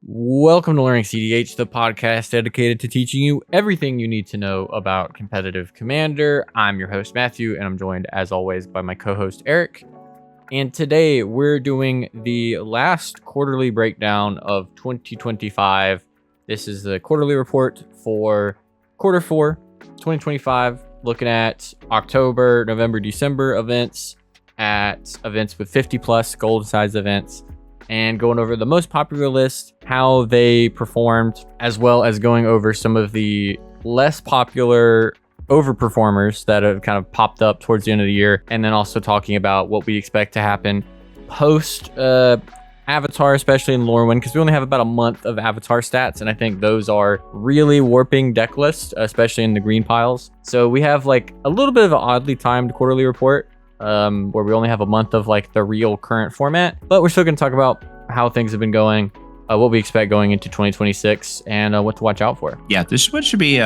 Welcome to Learning cEDH, the podcast dedicated to teaching you everything you need to know about competitive Commander. I'm your host, Matthew, and I'm joined, as always, by my co-host, Eric. And today, we're doing the last quarterly breakdown of 2025. This is the quarterly report for quarter 4, 2025, looking at October, November, December events, at events with 50-plus gold size events, and going over the most popular list, how they performed, as well as going over some of the less popular overperformers that have kind of popped up towards the end of the year, and then also talking about what we expect to happen post Avatar, especially in Lorwyn, because we only have about a month of Avatar stats, and I think those are really warping deck lists, especially in the green piles. So we have like a little bit of an oddly timed quarterly report, where we only have a month of like the real current format, but we're still going to talk about how things have been going, what we expect going into 2026, and what to watch out for. Yeah, this one should be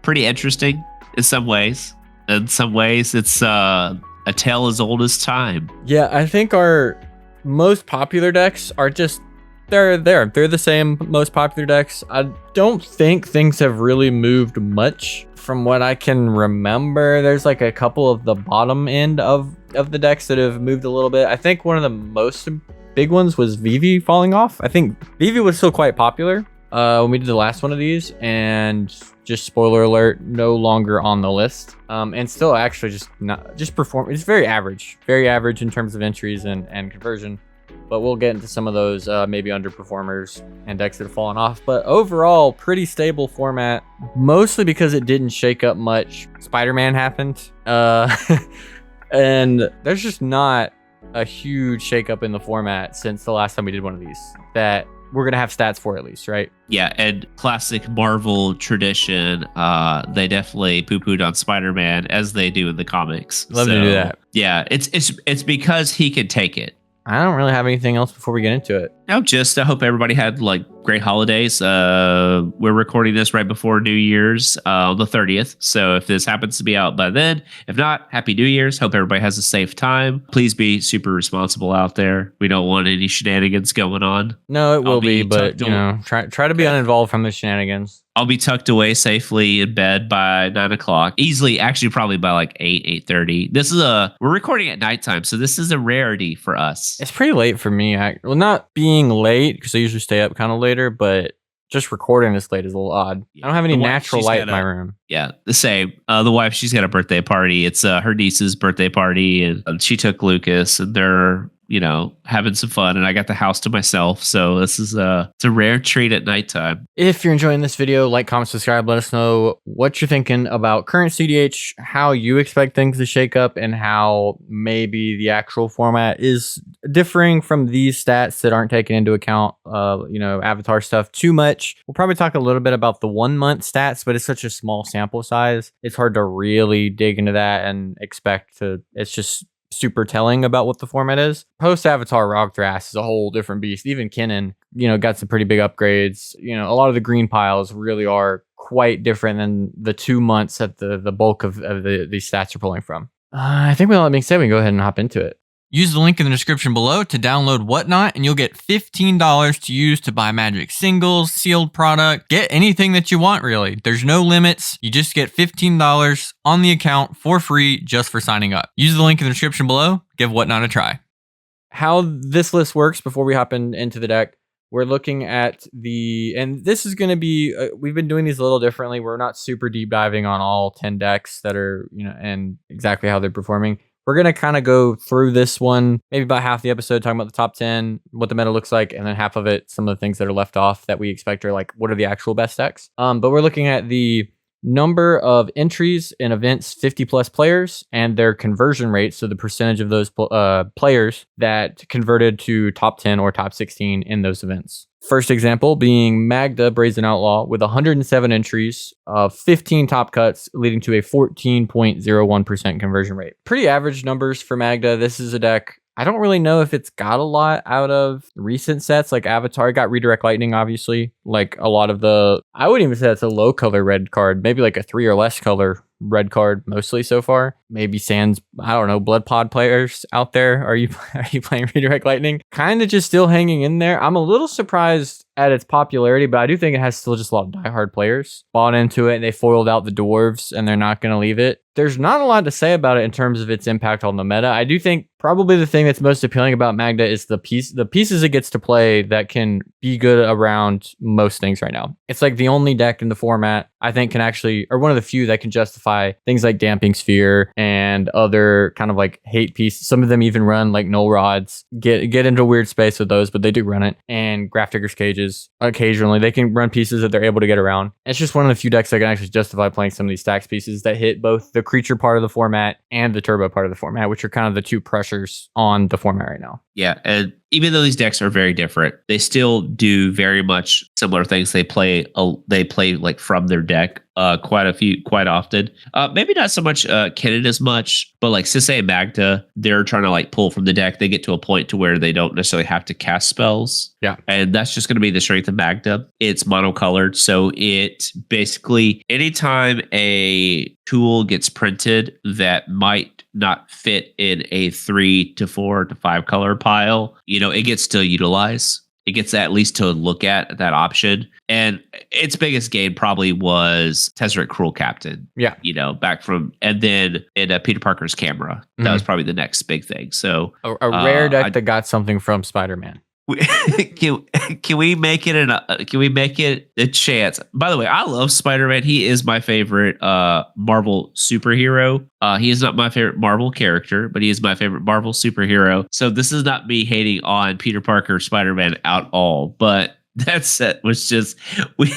pretty interesting in some ways. In some ways, it's a tale as old as time. Yeah, I think our most popular decks are just they're the same most popular decks. I don't think things have really moved much from what I can remember. There's like a couple of the bottom end of the decks that have moved a little bit. I think one of the most big ones was Vivi falling off. I think Vivi was still quite popular when we did the last one of these, and just spoiler alert, no longer on the list, and still actually just perform. It's very average in terms of entries and conversion. But we'll get into some of those maybe underperformers and decks that have fallen off. But overall, pretty stable format, mostly because it didn't shake up much. Spider-Man happened, and there's just not a huge shakeup in the format since the last time we did one of these that we're going to have stats for, at least, right? Yeah, and classic Marvel tradition, they definitely poo-pooed on Spider-Man, as they do in the comics. Love to do that. Yeah, it's because he can take it. I don't really have anything else before we get into it. No, just I hope everybody had like great holidays. We're recording this right before New Year's, on the 30th. So if this happens to be out by then, if not, Happy New Year's. Hope everybody has a safe time. Please be super responsible out there. We don't want any shenanigans going on. No, it will be, but try to be uninvolved from the shenanigans. I'll be tucked away safely in bed by 9 o'clock. Easily, actually, probably by like 8:30. We're recording at nighttime, so this is a rarity for us. It's pretty late for me. Well, not being late, because I usually stay up kind of later, but just recording this late is a little odd. Yeah, I don't have any natural light in my room. Yeah, the same. The wife, she's got a birthday party. It's her niece's birthday party, and she took Lucas, and they're having some fun, and I got the house to myself. So this is it's a rare treat at nighttime. If you're enjoying this video, like, comment, subscribe, let us know what you're thinking about current cEDH, how you expect things to shake up, and how maybe the actual format is differing from these stats that aren't taken into account, Avatar stuff too much. We'll probably talk a little bit about the 1 month stats, but it's such a small sample size. It's hard to really dig into that and it's just super telling about what the format is. Post Avatar Rograkh is a whole different beast. Even Kinnan, got some pretty big upgrades. A lot of the green piles really are quite different than the 2 months that the bulk of these stats are pulling from. I think with all that being said, we can go ahead and hop into it. Use the link in the description below to download Whatnot, and you'll get $15 to use to buy Magic singles, sealed product, get anything that you want, really. There's no limits. You just get $15 on the account for free just for signing up. Use the link in the description below. Give Whatnot a try. How this list works before we hop into the deck, we're looking at and this is going to be, we've been doing these a little differently. We're not super deep diving on all 10 decks that are, and exactly how they're performing. We're going to kind of go through this one, maybe about half the episode, talking about the top 10, what the meta looks like, and then half of it, some of the things that are left off that we expect are like, what are the actual best decks? But we're looking at the number of entries in events 50-plus players and their conversion rate, so the percentage of those players that converted to top 10 or top 16 in those events. First example being Magda, Brazen Outlaw, with 107 entries of 15 top cuts, leading to a 14.01% conversion rate. Pretty average numbers for Magda. This is a deck, I don't really know if it's got a lot out of recent sets like Avatar. It got Redirect Lightning, obviously, like a lot of I wouldn't even say that's a low color red card, maybe like a 3 or less color red card mostly so far. Maybe sans, I don't know, blood pod players out there. Are you playing Redirect Lightning? Kind of just still hanging in there. I'm a little surprised at its popularity, but I do think it has still just a lot of diehard players bought into it, and they foiled out the dwarves and they're not going to leave it. There's not a lot to say about it in terms of its impact on the meta. I do think probably the thing that's most appealing about Magda is the pieces it gets to play that can be good around most things right now. It's like the only deck in the format I think can actually, or one of the few that can justify things like Damping Sphere and other kind of like hate pieces. Some of them even run like Null Rods, get into a weird space with those, but they do run it. And Graph Digger's Cages, occasionally they can run pieces that they're able to get around. It's just one of the few decks that can actually justify playing some of these stacks pieces that hit both the creature part of the format and the turbo part of the format, which are kind of the two pressures on the format right now. Yeah, and even though these decks are very different, they still do very much similar things. They play like from their deck quite often. Maybe not so much Kinnan as much, but like Sisay and Magda, they're trying to like pull from the deck. They get to a point to where they don't necessarily have to cast spells. Yeah. And that's just going to be the strength of Magda. It's monocolored, so it basically anytime a tool gets printed that might not fit in a 3 to 4 to 5 color pile, it gets to utilize. It gets at least to look at that option. And its biggest gain probably was Tezzeret Cruel Captain. Yeah. Back from, and then in Peter Parker's Camera. That was probably the next big thing. So a rare deck that got something from Spider-Man. Can we make it a chance? By the way, I love Spider-Man. He is my favorite Marvel superhero. He is not my favorite Marvel character, but he is my favorite Marvel superhero. So this is not me hating on Peter Parker Spider-Man at all. But that set was just we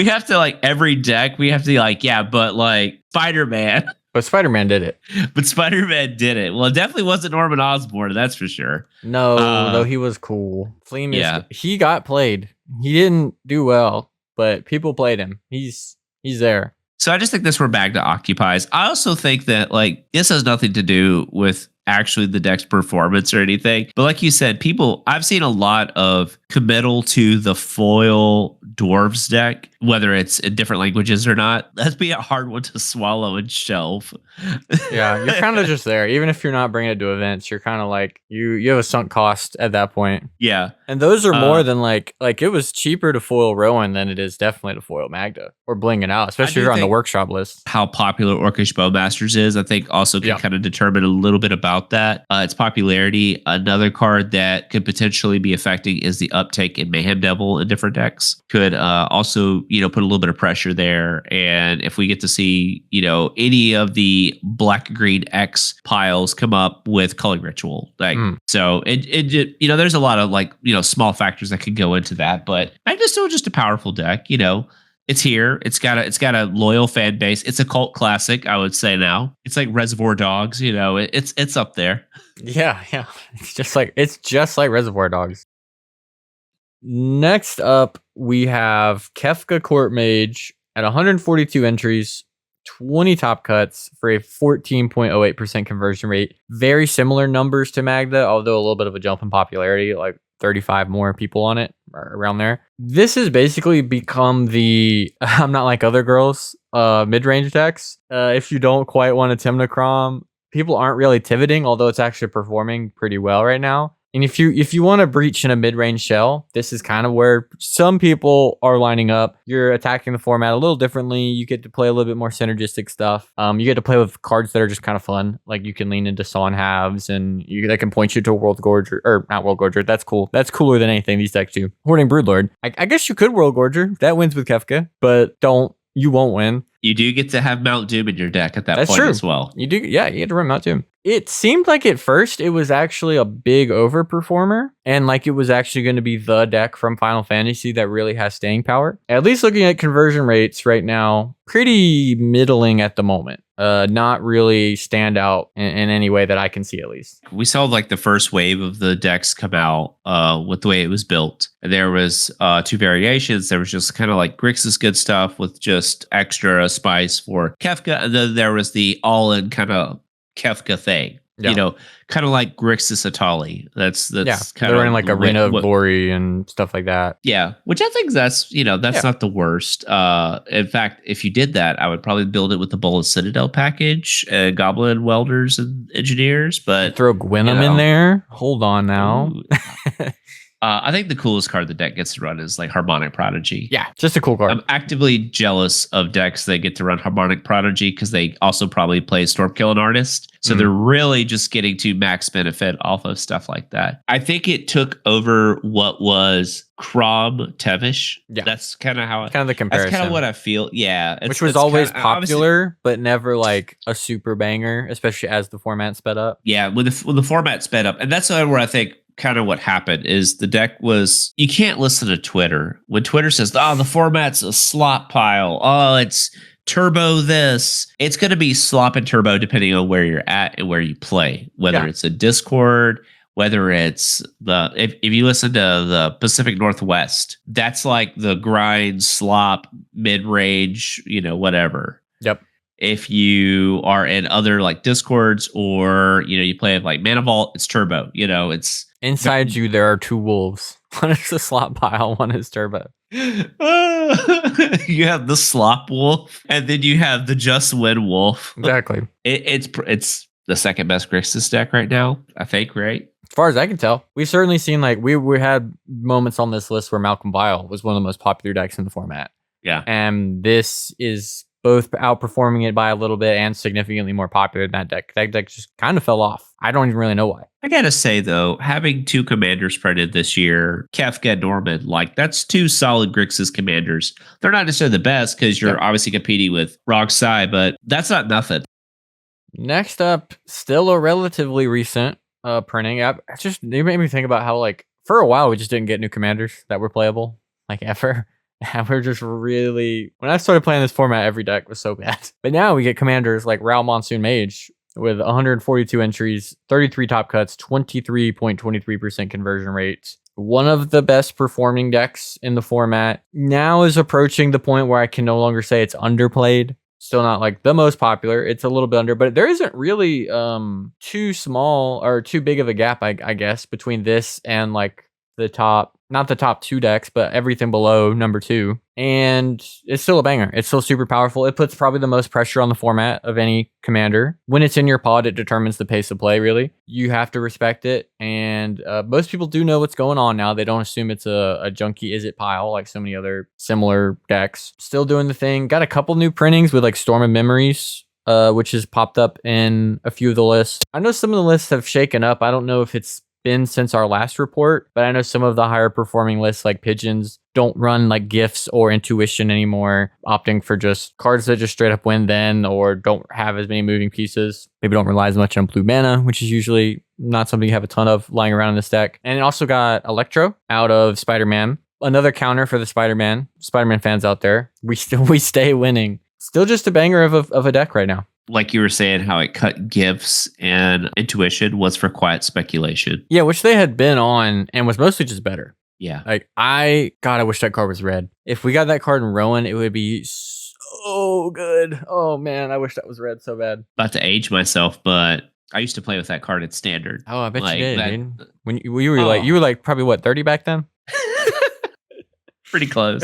have to like every deck we have to be like, yeah, but like Spider-Man. But Spider-Man did it. Well, it definitely wasn't Norman Osborn, that's for sure. No, though he was cool. Fleam he got played. He didn't do well, but people played him. He's there. So I just think that's where Magda occupies. I also think that like this has nothing to do with actually the deck's performance or anything. But like you said, I've seen a lot of committal to the foil dwarves deck, whether it's in different languages or not. That'd be a hard one to swallow and shelve. Yeah, you're kind of just there. Even if you're not bringing it to events, you're kind of like, you have a sunk cost at that point. Yeah. And those are more than like it was cheaper to foil Rowan than it is definitely to foil Magda or bling it out, especially if you're on the workshop list. How popular Orcish Bowmasters is, I think also can kind of determine a little bit about that. Its popularity. Another card that could potentially be affecting is the uptake in Mayhem Devil in different decks. Could also, put a little bit of pressure there. And if we get to see, any of the black-green X piles come up with Culling Ritual, so it there's a lot of like, small factors that could go into that, but Magda's still just a powerful deck. It's here. It's got a loyal fan base. It's a cult classic, I would say now. It's like Reservoir Dogs, it's up there. Yeah. It's just like Reservoir Dogs. Next up, we have Kefka Court Mage at 142 entries, 20 top cuts for a 14.08% conversion rate. Very similar numbers to Magda, although a little bit of a jump in popularity, like 35 more people on it, around there. This has basically become the I'm not like other girls mid-range decks. If you don't quite want a Tymna Kraum, people aren't really pivoting, although it's actually performing pretty well right now. And if you want to breach in a mid-range shell, this is kind of where some people are lining up. You're attacking the format a little differently. You get to play a little bit more synergistic stuff. You get to play with cards that are just kind of fun. Like you can lean into Sawn Halves, and that can point you to a World Gorger, or not World Gorger. That's cool. That's cooler than anything these decks do. Hoarding Broodlord. I guess you could World Gorger. That wins with Kefka, but you won't win. You do get to have Mount Doom in your deck at that point as well. You do, yeah, you get to run Mount Doom. It seemed like at first it was actually a big overperformer, and like it was actually going to be the deck from Final Fantasy that really has staying power. At least looking at conversion rates right now, pretty middling at the moment. Not really stand out in any way that I can see, at least. We saw like the first wave of the decks come out with the way it was built. There was two variations. There was just kind of like Grixis good stuff with just extra spice for Kefka, and then there was the all-in kind of Kefka thing. Yeah. Kind of like Grixis Etali. That's kind they're of in like Arena of Glory and stuff like that. Yeah, which I think that's Yeah. not the worst. In fact, if you did that, I would probably build it with the Bullet Citadel package, Goblin Welders and Engineers. But Throw Gwynnum in there. Hold on now. Ooh. I think the coolest card the deck gets to run is like Harmonic Prodigy. Yeah, just a cool card. I'm actively jealous of decks that get to run Harmonic Prodigy because they also probably play Stormkilling Artist. So they're really just getting to max benefit off of stuff like that. I think it took over what was Kraum Tevish. Yeah. That's kind of how kind of the comparison. That's kind of what I feel. Yeah. Which was always popular, but never like a super banger, especially as the format sped up. Yeah, when the format sped up. And that's where I think kind of what happened is the deck was, you can't listen to Twitter. When Twitter says, the format's a slop pile. Oh, it's turbo this. It's going to be slop and turbo depending on where you're at and where you play. Whether it's a Discord, whether it's if you listen to the Pacific Northwest, that's like the grind, slop, mid-range, whatever. Yep. If you are in other like Discords or, you play like Mana Vault, it's turbo, it's inside you. There are two wolves. One is the slop pile. One is turbo. You have the slop wolf and then you have the just win wolf. Exactly. It's the second best Grixis deck right now, I think, right? As far as I can tell, we've certainly seen like we had moments on this list where Malcolm Vile was one of the most popular decks in the format. Yeah. And this is both outperforming it by a little bit and significantly more popular than that deck. That deck just kind of fell off. I don't even really know why. I gotta say though, having two commanders printed this year, Kefka and Norman, like that's two solid Grixis commanders. They're not necessarily the best because you're obviously competing with Rogsai, but that's not nothing. Next up, still a relatively recent printing. It made me think about how like for a while we just didn't get new commanders that were playable, like ever. And we're just really, when I started playing this format, every deck was so bad. But now we get commanders like Ral Monsoon Mage with 142 entries, 33 top cuts, 23.23% conversion rates. One of the best performing decks in the format. Now is approaching the point where I can no longer say it's underplayed. Still not like the most popular. It's a little bit under, but there isn't really too small or too big of a gap, I guess, between this and like the top, not the top two decks, but everything below number 2. And it's still a banger. It's still super powerful. It puts probably the most pressure on the format of any commander. When it's in your pod, it determines the pace of play, really. You have to respect it. And most people do know what's going on now. They don't assume it's a junky is it pile like so many other similar decks. Still doing the thing. Got a couple new printings with like Storm of Memories, which has popped up in a few of the lists. I know some of the lists have shaken up. I don't know if it's been since our last report, but I know some of the higher performing lists like Pigeons don't run like gifts or intuition anymore, opting for just cards that just straight up win then or don't have as many moving pieces. Maybe don't rely as much on blue mana, which is usually not something you have a ton of lying around in this deck. And it also got Electro out of Spider-Man. Another counter for the Spider-Man fans out there. We stay winning. Still just a banger of a deck right now. Like you were saying, how it cut gifts and intuition was for quiet speculation. Yeah, which they had been on and was mostly just better. Yeah. Like, I wish that card was red. If we got that card in Rowan, it would be so good. Oh, man, I wish that was red so bad. About to age myself, but I used to play with that card at Standard. Oh, I bet you did, dude. When you were like probably what, 30 back then? Pretty close.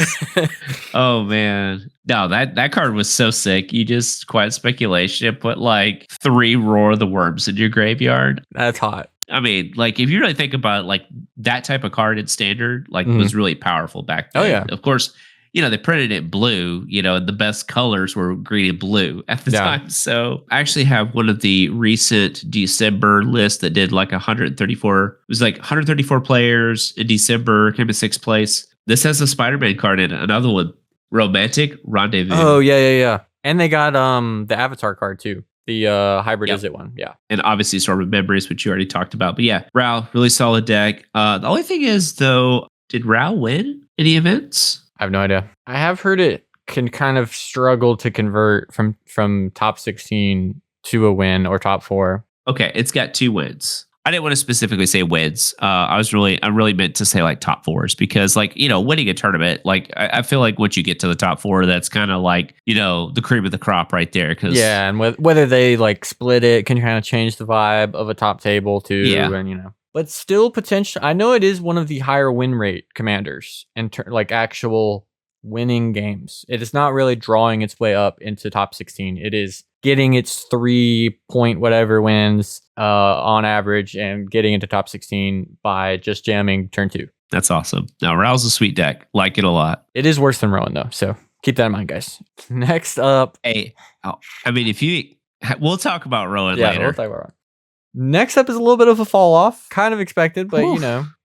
Oh man. No, that card was so sick. You just quiet speculation and put like 3 Roar of the Worms in your graveyard. That's hot. I mean, like if you really think about it, like that type of card in Standard, like was really powerful back then. Oh yeah. Of course, they printed it blue, and the best colors were green and blue at the time. So I actually have one of the recent December lists that did like 134. It was like 134 players in December, came in 6th place. This has a Spider-Man card in it. Another one, Romantic Rendezvous. Oh, yeah. And they got the Avatar card, too. The hybrid is it one. Yeah. And obviously Storm of Memories, which you already talked about. But yeah, Rao, really solid deck. The only thing is, though, did Rao win any events? I have no idea. I have heard it can kind of struggle to convert from top 16 to a win or top 4. Okay, it's got 2 wins. I didn't want to specifically say wins. I really meant to say like top fours because like, winning a tournament, like I feel like once you get to the top four, that's kind of like, the cream of the crop right there. Cause yeah, and whether they like split it can kind of change the vibe of a top table too. Yeah. And but still potential. I know it is one of the higher win rate commanders and like actual winning games. It is not really drawing its way up into top 16. It is getting its 3 point whatever wins on average and getting into top 16 by just jamming turn 2. That's awesome. Now, Rao's a sweet deck. Like it a lot. It is worse than Rowan though, so keep that in mind, guys. Next up, hey, I mean, we'll talk about Rowan later. We'll talk about Rowan. Next up is a little bit of a fall off, kind of expected, but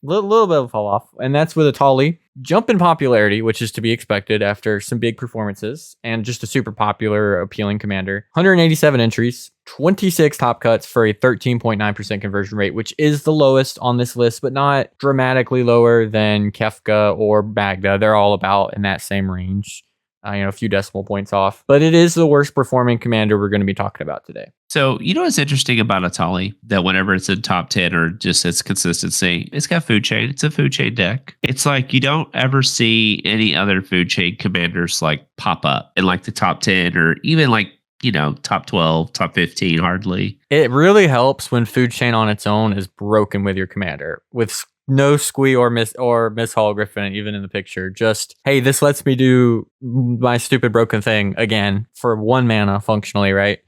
little bit of a fall off, and that's with Etali. Jump in popularity, which is to be expected after some big performances, and just a super popular, appealing commander. 187 entries, 26 top cuts for a 13.9% conversion rate, which is the lowest on this list, but not dramatically lower than Kefka or Magda. They're all about in that same range. A few decimal points off, but it is the worst performing commander we're going to be talking about today. So, what's interesting about Etali? That whenever it's in top 10 or just its consistency, it's got food chain. It's a food chain deck. It's like you don't ever see any other food chain commanders like pop up in like the top 10 or even like, top 12, top 15, hardly. It really helps when food chain on its own is broken with your commander. With no squee or Miss Hall Griffin even in the picture. Just, hey, this lets me do my stupid broken thing again for 1 mana functionally, right?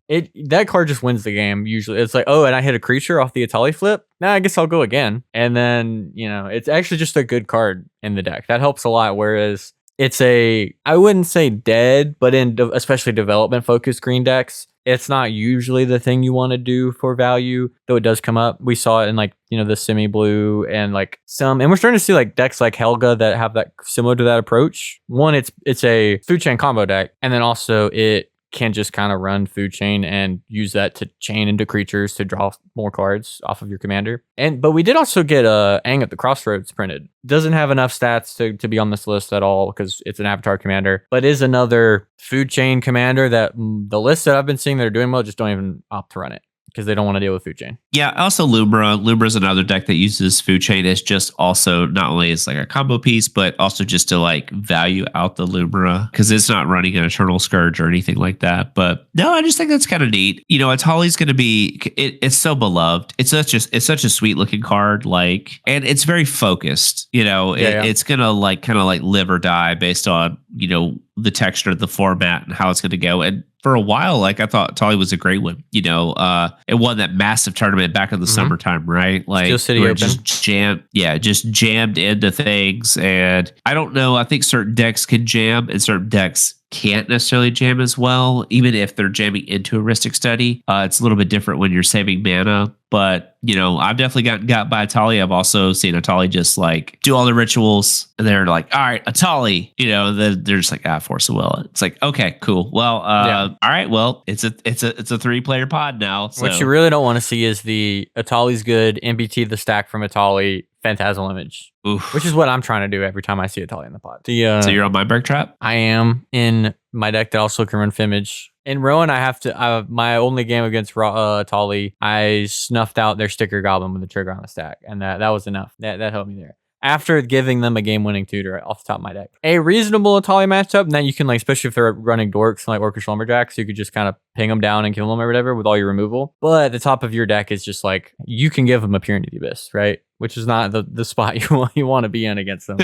That card just wins the game usually. It's like, oh, and I hit a creature off the Etali flip. Now I guess I'll go again. And then, it's actually just a good card in the deck. That helps a lot. Whereas it's I wouldn't say dead, but in especially development focused green decks, it's not usually the thing you want to do for value, though it does come up. We saw it in like, the semi-blue and like and we're starting to see like decks like Helga that have that similar to that approach. One, it's a food chain combo deck, and then also it can just kind of run food chain and use that to chain into creatures to draw more cards off of your commander. But we did also get Aang at the Crossroads printed. Doesn't have enough stats to be on this list at all because it's an avatar commander, but is another food chain commander that the lists that I've been seeing that are doing well just don't even opt to run it because they don't want to deal with food chain. Yeah, also Lemora. Lemora is another deck that uses food chain as just also not only as like a combo piece, but also just to like value out the Lemora because it's not running an Eternal Scourge or anything like that. But no, I just think that's kind of neat. Etali's going to be. It's so beloved. It's such a sweet looking card. Like, and it's very focused. It's gonna like kind of like live or die based on the texture of the format and how it's going to go. And for a while, like I thought Etali was a great one. It won that massive tournament back in the summertime, right? Like Steel City Open. just jammed into things. And I don't know. I think certain decks can jam and certain decks can't necessarily jam as well, even if they're jamming into a Ristic Study. It's a little bit different when you're saving mana. But, I've definitely gotten got by Etali. I've also seen Etali just like do all the rituals and they're like, all right, Etali, then they're just like, Force of Will. It's like, okay, cool. Well, all right, well, it's a 3-player pod now. So. What you really don't want to see is the Etali's good, MBT the stack from Etali, Phantasmal Image. Oof. Which is what I'm trying to do every time I see Etali in the pod. So you're on Mindbreak Trap? I am in my deck that also can run Fimage. In Rowan, I have to. My only game against Etali, I snuffed out their Sticker Goblin with a trigger on the stack, and that was enough. That helped me there. After giving them a game-winning tutor off the top of my deck, a reasonable Etali matchup, and then you can like, especially if they're running dorks like Orcish Lumberjacks, you could just kind of ping them down and kill them or whatever with all your removal. But the top of your deck is just like you can give them a Peer into the Abyss, right? Which is not the spot you want to be in against them.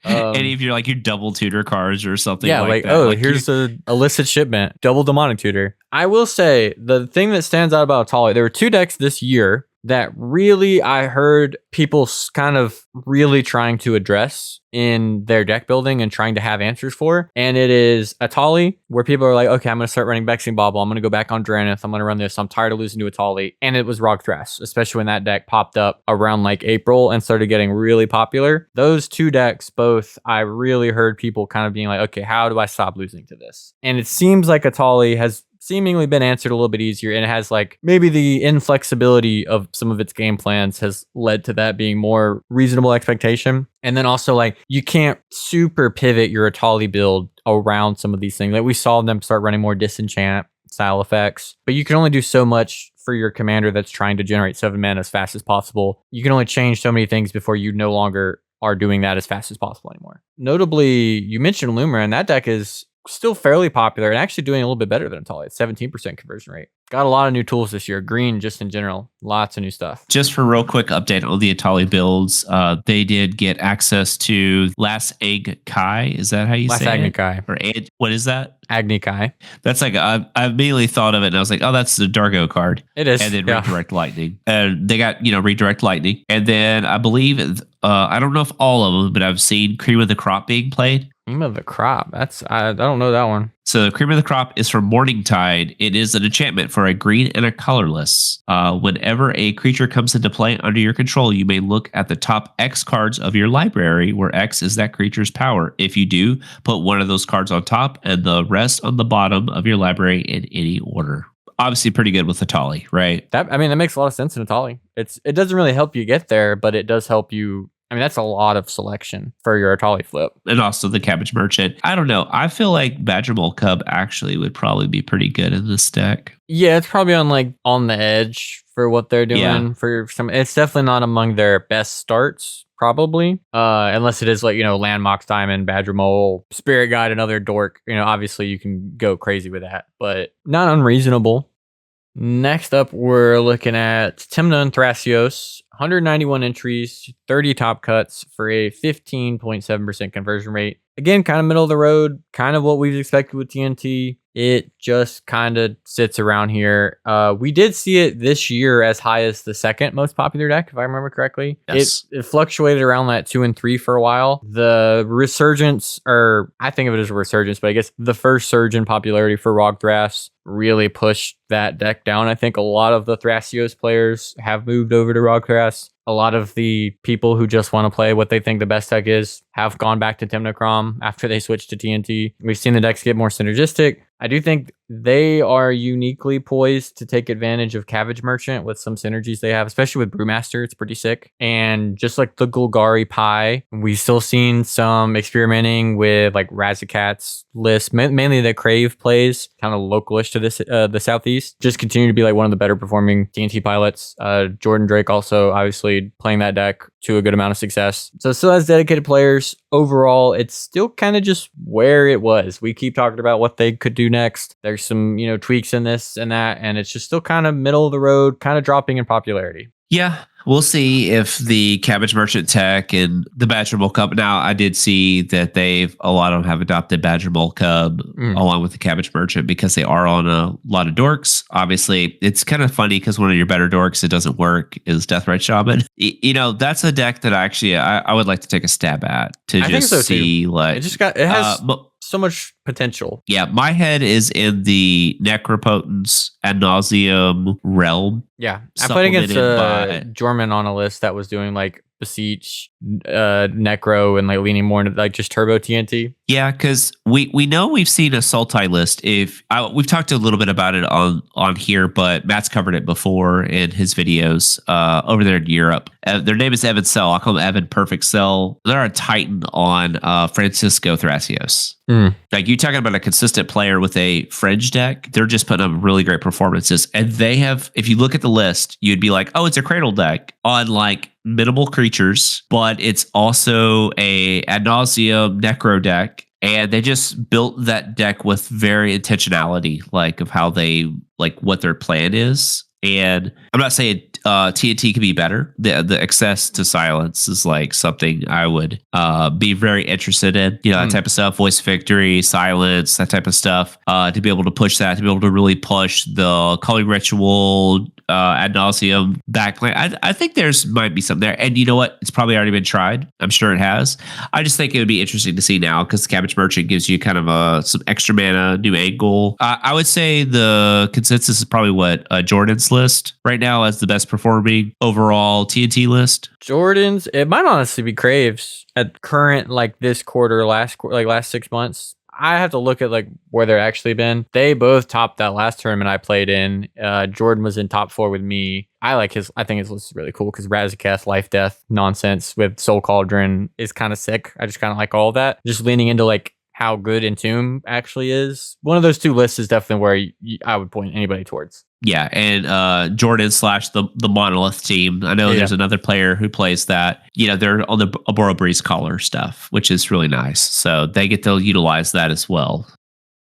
And if you're like your double tutor cards or something, like that. Oh, like here's a illicit shipment, double demonic tutor. I will say the thing that stands out about Etali, there were 2 decks this year that really I heard people kind of really trying to address in their deck building and trying to have answers for. And it is Etali, where people are like, okay, I'm going to start running Bexing Bauble. I'm going to go back on Dranith. I'm going to run this. I'm tired of losing to Etali. And it was Rograkh, especially when that deck popped up around like April and started getting really popular. Those 2 decks, both, I really heard people kind of being like, okay, how do I stop losing to this? And it seems like Etali has seemingly been answered a little bit easier, and it has like maybe the inflexibility of some of its game plans has led to that being more reasonable expectation. And then also like you can't super pivot your Etali build around some of these things. Like we saw them start running more Disenchant style effects. But you can only do so much for your commander that's trying to generate 7 mana as fast as possible. You can only change so many things before you no longer are doing that as fast as possible anymore. Notably, you mentioned Lemora, and that deck is still fairly popular and actually doing a little bit better than Etali. It's 17% conversion rate. Got a lot of new tools this year. Green, just in general, lots of new stuff. Just for a real quick update on the Etali builds, they did get access to Last Egg Kai. Is that how you Last say Agni it? Kai. Or what is that? Agni Kai. That's like I immediately thought of it and I was like, oh, that's the Dargo card. It is. And then Redirect Lightning. And they got, Redirect Lightning. And then I believe, I don't know if all of them, but I've seen Cream of the Crop being played. Cream of the Crop. I don't know that one. So Cream of the Crop is from Morningtide. It is an enchantment for a green and a colorless. Whenever a creature comes into play under your control, you may look at the top X cards of your library, where X is that creature's power. If you do, put one of those cards on top and the rest on the bottom of your library in any order. Obviously pretty good with Etali, right? That makes a lot of sense in Etali. It doesn't really help you get there, but it does help you. That's a lot of selection for your Etali flip. And also the Cabbage Merchant. I don't know. I feel like Badgermole Cub actually would probably be pretty good in this deck. Yeah, it's probably on the edge for what they're doing. Yeah. For some, it's definitely not among their best starts, probably. Unless it is like, Landmox Diamond, Badgermole, Spirit Guide, another Dork. Obviously you can go crazy with that, but not unreasonable. Next up, we're looking at Tymna and Thrasios. 191 entries, 30 top cuts for a 15.7% conversion rate. Again, kind of middle of the road, kind of what we've expected with TNT. It just kind of sits around here. We did see it this year as high as the second most popular deck, if I remember correctly. Yes. It fluctuated around that 2 and 3 for a while. The resurgence, or I think of it as a resurgence, but I guess the first surge in popularity for Rograkh really pushed that deck down. I think a lot of the Thrasios players have moved over to Rograkh. A lot of the people who just want to play what they think the best deck is have gone back to Tymna Kraum after they switched to TNT. We've seen the decks get more synergistic. I do think they are uniquely poised to take advantage of Cabbage Merchant with some synergies they have, especially with Brewmaster. It's pretty sick. And just like the Golgari Pie, we've still seen some experimenting with like Razakat's list, mainly the Crave plays, kind of localish to this the Southeast. Just continue to be like one of the better performing TNT pilots. Jordan Drake also obviously playing that deck to a good amount of success. So it still has dedicated players. Overall, it's still kind of just where it was. We keep talking about what they could do next. There's some, tweaks in this and that, and it's just still kind of middle of the road, kind of dropping in popularity. Yeah, we'll see if the Cabbage Merchant tech and the Badgermole Cub. Now, I did see that a lot of them have adopted Badgermole Cub along with the Cabbage Merchant because they are on a lot of dorks. Obviously, it's kind of funny because one of your better dorks, it doesn't work, is Deathrite Shaman. That's a deck that I would like to take a stab at to see too. Like it has so much potential. Yeah, my head is in the Necropotence ad nauseum realm. Yeah, I played against Jorman on a list that was doing like Beseech, Necro, and like leaning more into like just Turbo TNT. Yeah, because we know we've seen a Sultai list. We've talked a little bit about it on here, but Matt's covered it before in his videos over there in Europe. Their name is Evan Cell. I'll call them Evan Perfect Cell. They're a Titan on Francisco Thrasios. Like you talking about a consistent player with a fringe deck, they're just putting up really great performances. And they have, if you look at the list, you'd be like, oh, it's a Cradle deck on like minimal creatures, but it's also a ad nauseum Necro deck. And they just built that deck with very intentionality, like of how they, like what their plan is. And I'm not saying TNT could be better. The access to silence is like something I would be very interested in. That type of stuff, voice victory, silence, that type of stuff. To be able to push that, to be able to really push the calling ritual, ad nauseum backplay. I think might be something there. And you know what? It's probably already been tried. I'm sure it has. I just think it would be interesting to see now because the Cabbage Merchant gives you kind of some extra mana, new angle. I would say the consensus is probably what Jordan's list right now as the best performing overall TNT list. Jordan's, it might honestly be Craves at current, like this quarter, last 6 months. I have to look at like where they're actually been. They both topped that last tournament I played in. Jordan was in top 4 with me. I think his list is really cool because Razaketh, Life Death nonsense with Soul Cauldron is kind of sick. I just kind of like all of that. Just leaning into like how good Entomb actually is. One of those two lists is definitely where I would point anybody towards. Yeah, and Jordan / the Monolith team. I know there's another player who plays that. They're on the Ouroboros collar stuff, which is really nice. So they get to utilize that as well.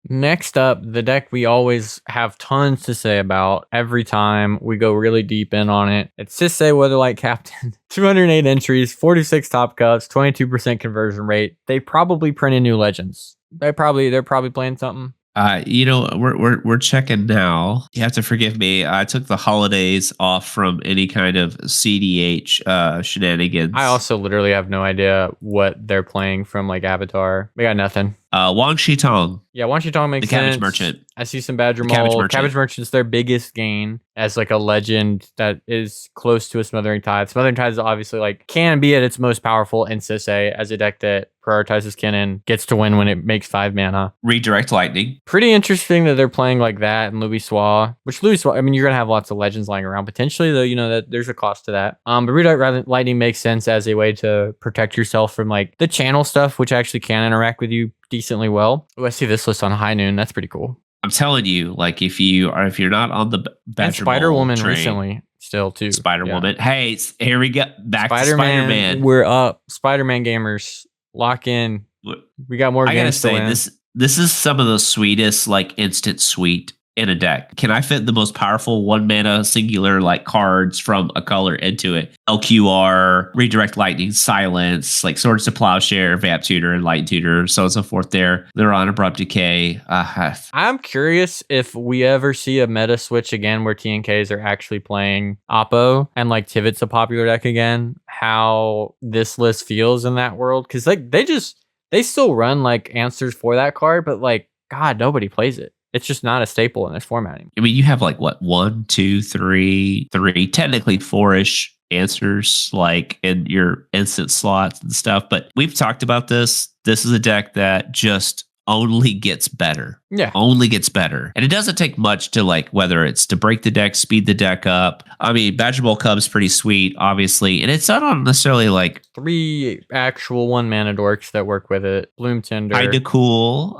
Next up, the deck we always have tons to say about every time we go really deep in on it. It's Sisay Weatherlight Captain. 208 entries, 46 top cuts, 22% conversion rate. They probably printed new legends. They're probably playing something. We're checking now. You have to forgive me. I took the holidays off from any kind of cEDH shenanigans. I also literally have no idea what they're playing from like Avatar. We got nothing. Wang Shitong. Yeah, Wang Shitong makes sense. The Cabbage Merchant. I see some Badger Mold. Cabbage Merchant's their biggest gain as like a legend that is close to a Smothering Tithe. Smothering Tithe is obviously like can be at its most powerful in Sisay as a deck that prioritizes Kinnan, gets to win when it makes 5 mana. Redirect Lightning. Pretty interesting that they're playing like that and Louis Swa, which Louis Swa, I mean, you're going to have lots of legends lying around potentially, though, that there's a cost to that. But Redirect Lightning makes sense as a way to protect yourself from like the channel stuff, which actually can interact with you decently well. Oh, I see this list on High Noon. That's pretty cool. I'm telling you, like if you're not on the Badger Spider Woman train, recently still too. Spider Woman. Hey, here we go. Back to Spider-Man. We're up. Spider-Man gamers, lock in. We got more games to win. This is some of the sweetest like instant sweet in a deck. Can I fit the most powerful 1 mana singular like cards from a color into it? LQR, Redirect Lightning, Silence, like Swords to Plowshare, Vamp Tutor, and Light Tutor, so on and so forth there. They're on Abrupt Decay. I'm curious if we ever see a meta switch again where TNKs are actually playing Oppo and like Tivit's a popular deck again, how this list feels in that world. Because like they still run like answers for that card, but like, God, nobody plays it. It's just not a staple in this format anymore. I mean, you have like what 1, 2, 3, technically 4-ish answers like in your instant slots and stuff. But we've talked about this. This is a deck that just only gets better. Yeah. Only gets better. And it doesn't take much to like, whether it's to break the deck, speed the deck up. I mean, Badger Bowl Cub's pretty sweet, obviously. And it's not on necessarily like 3 actual 1 mana dorks that work with it. Bloom Tinder. Kinda cool.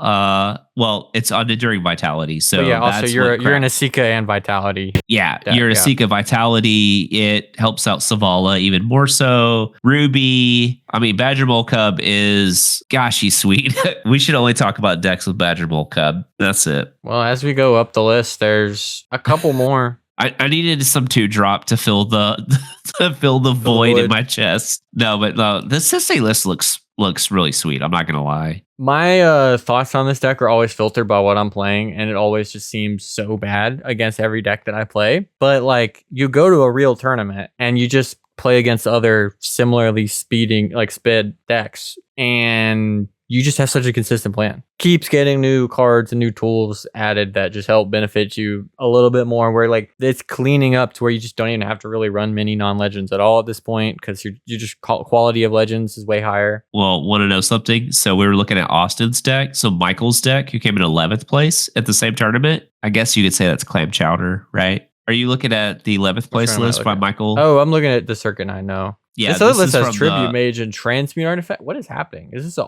Well, it's on Enduring Vitality. So but yeah, also you're an Esika and Vitality. Yeah, you're an Esika Vitality. It helps out Savala even more so. Ruby. I mean, Badger Bowl Cub is, gosh, he's sweet. We should only talk about decks with Badger Bowl Cub. That's it. Well, as we go up the list, there's a couple more. I needed some 2-drop to fill the void in my chest. No, but no, the Sisay list looks really sweet. I'm not gonna lie. My thoughts on this deck are always filtered by what I'm playing, and it always just seems so bad against every deck that I play. But like, you go to a real tournament and you just play against other similarly sped decks, and you just have such a consistent plan. Keeps getting new cards and new tools added that just help benefit you a little bit more, where like it's cleaning up to where you just don't even have to really run many non-legends at all at this point, because you just quality of legends is way higher. Well, want to know something? So we were looking at Austin's deck. So Michael's deck, who came in 11th place at the same tournament. I guess you could say that's Clam Chowder, right? Are you looking at the 11th place list by Michael? Oh, I'm looking at the Circuit 9 now. Yeah, this other list has Tribute Mage and Transmute Artifact. What is happening? Is this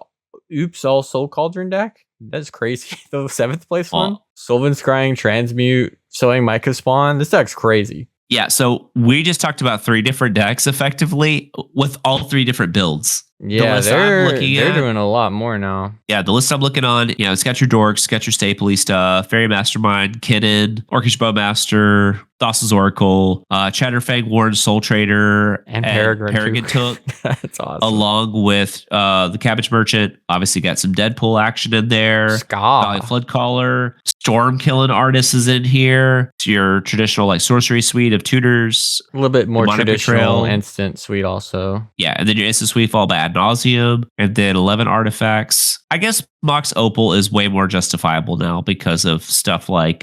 all Soul Cauldron deck? That's crazy. The 7th place one? Sylvan Scrying, Transmute, Sowing Micah Spawn. This deck's crazy. Yeah, so we just talked about 3 different decks effectively with all 3 different builds. Yeah, they're doing a lot more now. Yeah, the list I'm looking on, it's got your dorks, it's got your stapley stuff, Fairy Mastermind, Kinnan, Orcish Bowmaster, Thassa's Oracle, Chatterfang, Warren Soul Trader, and Peregrine Took. That's awesome. Along with the Cabbage Merchant. Obviously got some Deadpool action in there. Ska. Flood Caller. Storm Killing Artist is in here. It's your traditional like sorcery suite of tutors. A little bit more traditional instant suite also. Yeah, and then your instant suite fall by ad nauseum. And then 11 artifacts. I guess Mox Opal is way more justifiable now because of stuff like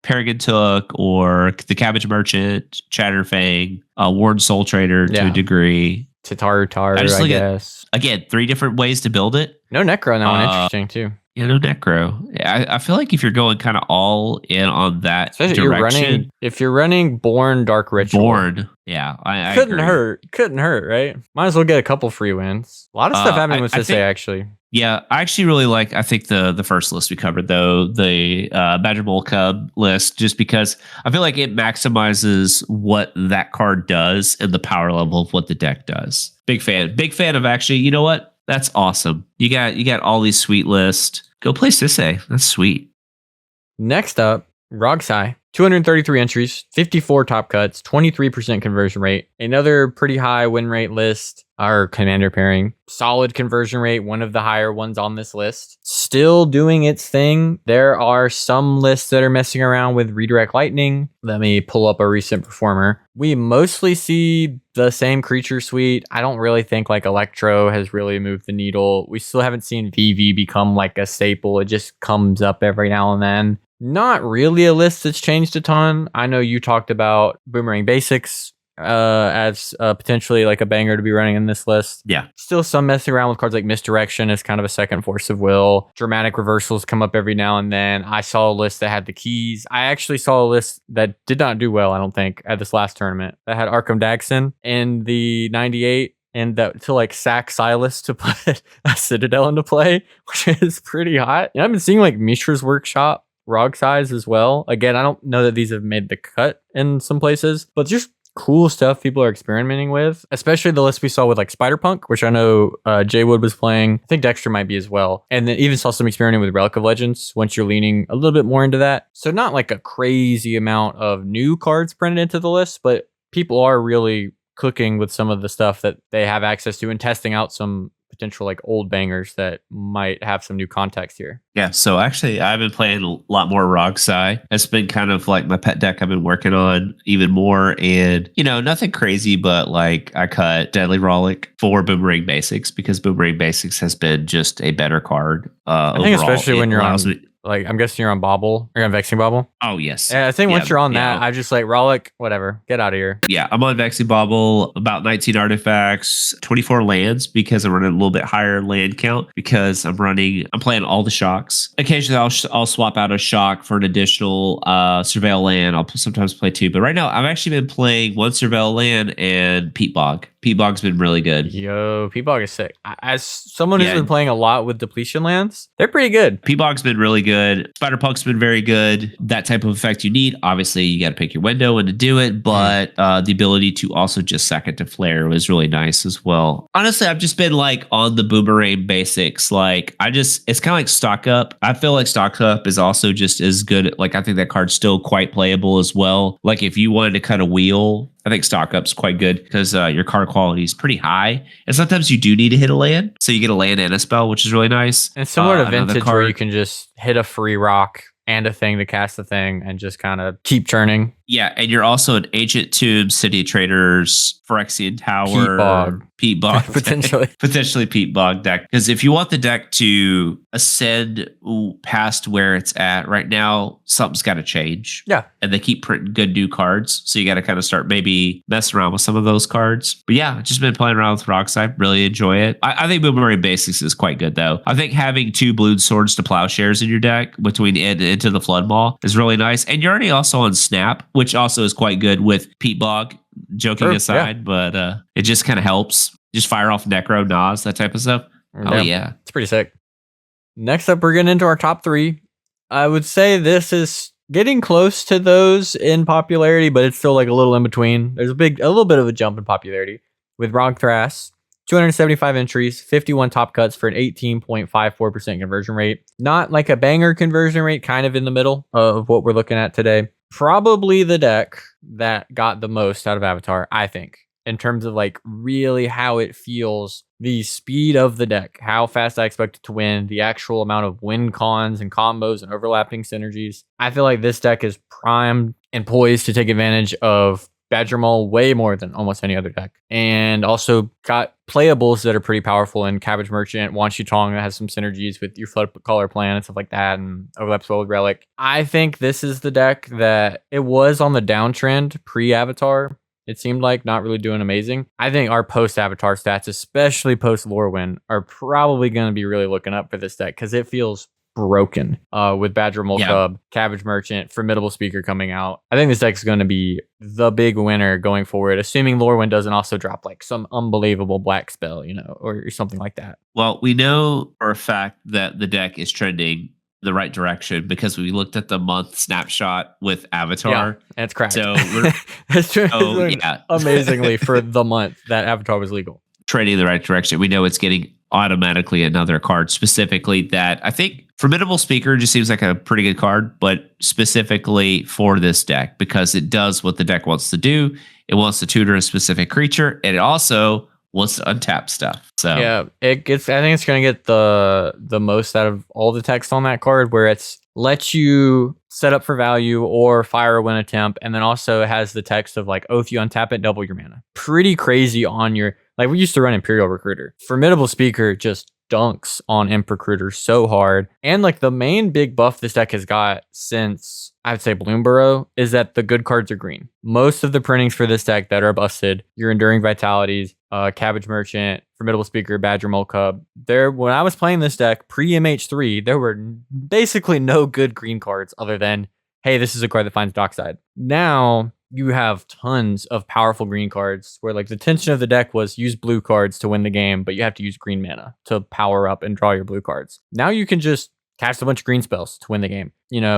Peregrine Took or the Cabbage Merchant, Chatterfang, Warren Soul Trader to a degree. Tataru Taru, I guess. Again, 3 different ways to build it. No Necro, that one interesting too. Yeah, no Necro. I feel like if you're going kind of all in on that especially direction. If you're running Born Dark Ritual. Yeah, I couldn't agree. hurt. Couldn't hurt, right? Might as well get a couple free wins. A lot of stuff happening with Sisay, actually. Yeah, I actually really like. I think the first list we covered though, the Badger Bowl Cub list, just because I feel like it maximizes what that card does and the power level of what the deck does. Big fan of actually. You know what? That's awesome. You got all these sweet lists. Go play Sisay. That's sweet. Next up, Rograkh. 233 entries, 54 top cuts, 23% conversion rate. Another pretty high win rate list. Our commander pairing, solid conversion rate, one of the higher ones on this list. Still doing its thing. There are some lists that are messing around with redirect lightning. Let me pull up a recent performer. We mostly see the same creature suite. I don't really think like Electro has really moved the needle. We still haven't seen VV become like a staple. It just comes up every now and then. Not really a list that's changed a ton. I know you talked about Boomerang Basics as potentially like a banger to be running in this list. Yeah. Still some messing around with cards like Misdirection as kind of a second force of will. Dramatic Reversals come up every now and then. I saw a list that had the keys. I actually saw a list that did not do well, I don't think, at this last tournament. That had Arcum Dagson in the 98. And to like sack Silas to put a Citadel into play, which is pretty hot. And I've been seeing like Mishra's Workshop Rog size as well. Again, I don't know that these have made the cut in some places, but just cool stuff people are experimenting with, especially the list we saw with like Spider-Punk, which I know Jay Wood was playing. I think Dexter might be as well. And then even saw some experimenting with Relic of Legends once you're leaning a little bit more into that. So not like a crazy amount of new cards printed into the list, but people are really cooking with some of the stuff that they have access to and testing out some potential like old bangers that might have some new context here. Yeah, so actually I've been playing a lot more Rograkh. It's been kind of like my pet deck I've been working on even more. And, nothing crazy, but like I cut Deadly Rollick for Boomerang Basics because Boomerang Basics has been just a better card. I think overall. especially when you're on, like, I'm guessing you're on Bobble. You're on Vexing Bobble? Oh, yes. Yeah, I think once you're on that, I just like, Rollick, whatever, get out of here. Yeah, I'm on Vexing Bobble, about 19 artifacts, 24 lands because I'm running a little bit higher land count because I'm playing all the shocks. Occasionally, I'll swap out a shock for an additional Surveil land. I'll sometimes play two. But right now, I've actually been playing one Surveil land and Peat Bog. Peat Bog's been really good. Yo, Peat Bog is sick. As someone who's been playing a lot with depletion lands, they're pretty good. Peat Bog's been really good. Spider-Punk's been very good. That type of effect you need. Obviously, you got to pick your window when to do it, but the ability to also just sack it to flare was really nice as well. Honestly, I've just been like on the Boomerang Basics. Like, it's kind of like Stock Up. I feel like Stock Up is also just as good. Like, I think that card's still quite playable as well. Like, if you wanted to cut a wheel, I think Stock Up's quite good because your card quality is pretty high. And sometimes you do need to hit a land. So you get a land and a spell, which is really nice. And similar to Vintage where you can just hit a free rock and a thing to cast the thing and just kind of keep churning. Yeah, and you're also an Ancient Tomb, City Traders, Phyrexian Tower, Peat Bog potentially Peat Bog deck. Because if you want the deck to ascend past where it's at right now, something's got to change. Yeah, and they keep printing good new cards, so you got to kind of start maybe mess around with some of those cards. But yeah, just been playing around with Rograkh. Really enjoy it. I think Boomerang Basics is quite good though. I think having two Blood Swords to Plowshares in your deck between Into the Flood Maw is really nice, and you're already also on Snap, which also is quite good with Peat Bog, joking aside, but it just kind of helps. Just fire off Necro, Nas, that type of stuff. Oh, yeah. It's pretty sick. Next up, we're getting into our top three. I would say this is getting close to those in popularity, but it's still like a little in between. There's a little bit of a jump in popularity with Rograkh. 275 entries, 51 top cuts for an 18.54% conversion rate. Not like a banger conversion rate, kind of in the middle of what we're looking at today. Probably the deck that got the most out of Avatar, I think, in terms of like really how it feels, the speed of the deck, how fast I expect it to win, the actual amount of win cons and combos and overlapping synergies. I feel like this deck is primed and poised to take advantage of Badger Maul way more than almost any other deck. And also got playables that are pretty powerful in Cabbage Merchant, Wan Shi Tong that has some synergies with your Flood Color Plan and stuff like that, and overlaps well with Relic. I think this is the deck that it was on the downtrend pre-Avatar. It seemed like not really doing amazing. I think our post-Avatar stats, especially post-Lorwyn, are probably going to be really looking up for this deck because it feels broken with Badger Mole Yeah. Cub, Cabbage Merchant, Formidable Speaker coming out. I think this deck is going to be the big winner going forward, assuming Lorwyn doesn't also drop like some unbelievable black spell, or something like that. Well, we know for a fact that the deck is trending the right direction because we looked at the month snapshot with Avatar. Yeah, and it's cracked. So it's yeah. amazingly for the month that Avatar was legal. Trending the right direction. We know it's getting automatically another card specifically that I think Formidable Speaker just seems like a pretty good card, but specifically for this deck because it does what the deck wants to do. It wants to tutor a specific creature, and it also wants to untap stuff. So yeah, I think it's going to get the most out of all the text on that card, where it's lets you set up for value or fire a win attempt, and then also has the text of like, oh, if you untap it, double your mana. Pretty crazy on your, like, we used to run Imperial Recruiter. Formidable Speaker just dunks on Imp Recruiter so hard. And like the main big buff this deck has got since, I would say, Bloomburrow, is that the good cards are green. Most of the printings for this deck that are busted, your Enduring Vitalities, Cabbage Merchant, Formidable Speaker, Badger Mole Cub. When I was playing this deck pre-MH3, there were basically no good green cards other than, hey, this is a card that finds Dockside. Now you have tons of powerful green cards where like the tension of the deck was use blue cards to win the game, but you have to use green mana to power up and draw your blue cards. Now you can just cast a bunch of green spells to win the game.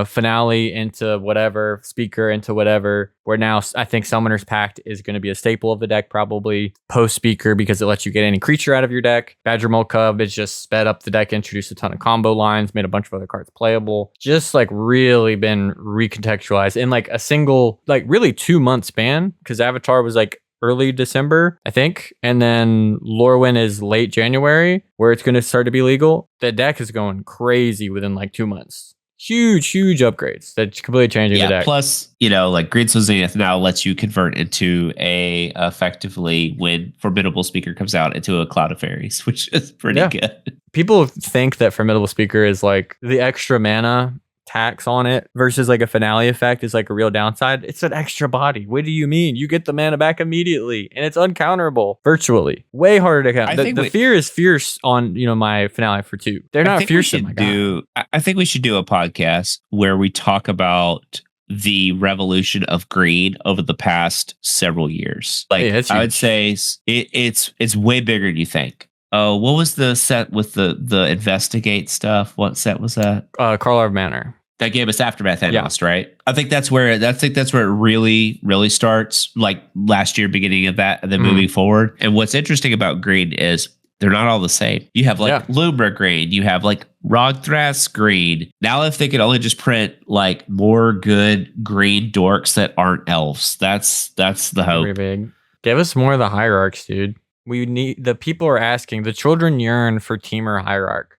Finale into whatever, Speaker into whatever, where now I think Summoner's Pact is going to be a staple of the deck, probably post-Speaker, because it lets you get any creature out of your deck. Badger Mole Cub is just sped up the deck, introduced a ton of combo lines, made a bunch of other cards playable. Just like really been recontextualized in like a single, like really 2-month span, because Avatar was like early December, I think. And then Lorwyn is late January, where it's going to start to be legal. The deck is going crazy within like 2 months. Huge upgrades that's completely changing the deck. Plus, like Greenswell Zenith now lets you convert into a effectively, when Formidable Speaker comes out, into a Cloud of Fairies, which is pretty good. People think that Formidable Speaker is like the extra mana tax on it versus like a finale effect is like a real downside. It's an extra body. What do you mean? You get the mana back immediately and it's uncounterable virtually. Way harder to count. The fear is fierce on my finale for 2. They're not fierce in my god. I think we should do a podcast where we talk about the revolution of green over the past several years. Like I would say it's way bigger than you think. Oh, what was the set with the investigate stuff? What set was that? Karlov Manor. That gave us Aftermath Analyst, right? I think that's where it really, really starts. Like last year, beginning of that, and then moving forward. And what's interesting about green is they're not all the same. You have like Lumber green, you have like Rograkh green. Now, if they could only just print like more good green dorks that aren't elves, that's the hope. Very big. Give us more of the hierarchs, dude. The people are asking, the children yearn for Temur Hierarch.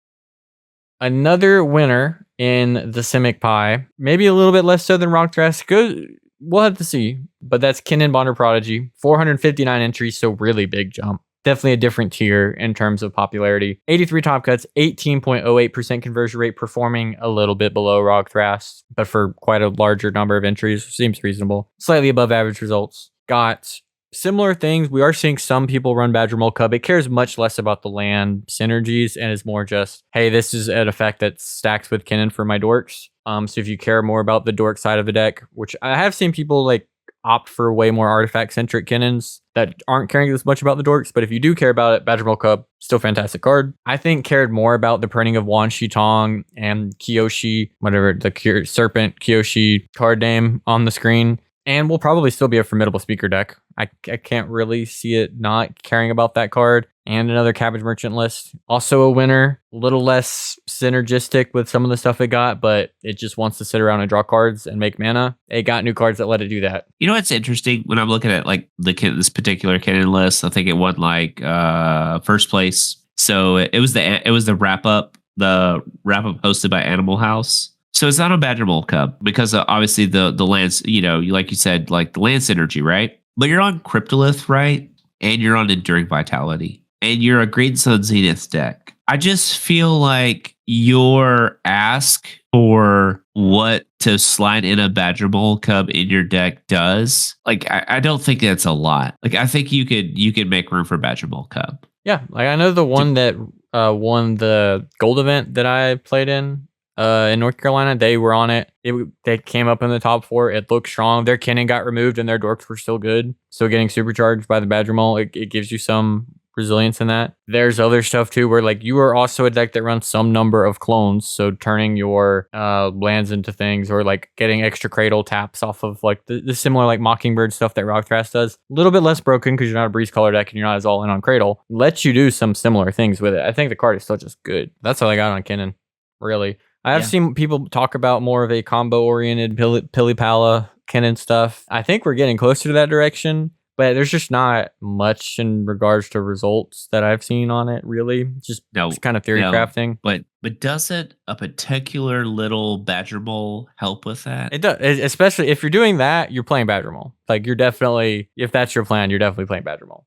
Another winner in the Simic Pie, maybe a little bit less so than Rograkh. We'll have to see, but that's Kinnan Bonder Prodigy, 459 entries, so really big jump. Definitely a different tier in terms of popularity. 83 top cuts, 18.08% conversion rate, performing a little bit below Rograkh, but for quite a larger number of entries, seems reasonable. Slightly above average results. Got similar things. We are seeing some people run Badger Mole Cub. It cares much less about the land synergies and is more just, hey, this is an effect that stacks with Kinnan for my dorks. So if you care more about the dork side of the deck, which I have seen people like opt for way more artifact-centric Kinnans that aren't caring as much about the dorks, but if you do care about it, Badger Mole Cub, still fantastic card. I think cared more about the printing of Wan Shitong and Kyoshi, whatever the Serpent Kyoshi card name on the screen. And will probably still be a Formidable Speaker deck. I can't really see it not caring about that card. And another Cabbage Merchant list. Also a winner. A little less synergistic with some of the stuff it got, but it just wants to sit around and draw cards and make mana. It got new cards that let it do that. You know what's interesting? When I'm looking at like this particular Kinnan list, I think it won like first place. So it was the wrap up hosted by Animal House. So it's not a Badger Mole Cub because obviously the lands, like you said, like the land synergy, right? But you're on Cryptolith, right? And you're on Enduring Vitality. And you're a Green Sun Zenith deck. I just feel like your ask for what to slide in a Badger Mole Cub in your deck does, like, I don't think that's a lot. Like, I think you could make room for Badger Mole Cub. Yeah, like I know the one that won the gold event that I played in. in North Carolina. They were on it. They came up in the top 4. It looked strong. Their Kinnan got removed and their dorks were still good. Still getting supercharged by the Badger Mole. It gives you some resilience in that. There's other stuff too where like you are also a deck that runs some number of clones, so turning your lands into things or like getting extra cradle taps off of like the similar like Mockingbird stuff that Rograkh does. A little bit less broken because you're not a breeze color deck and you're not as all in on cradle. Lets you do some similar things with it. I think the card is still just good. That's all I got on Kinnan, really. I have seen people talk about more of a combo oriented Pilipala Kinnan stuff. I think we're getting closer to that direction. But there's just not much in regards to results that I've seen on it, really. Just kind of theory crafting. But doesn't a particular little Badger Mole help with that? It does, especially if you're doing that, you're playing Badger Mole. Like you're definitely, if that's your plan, you're definitely playing Badger Mole.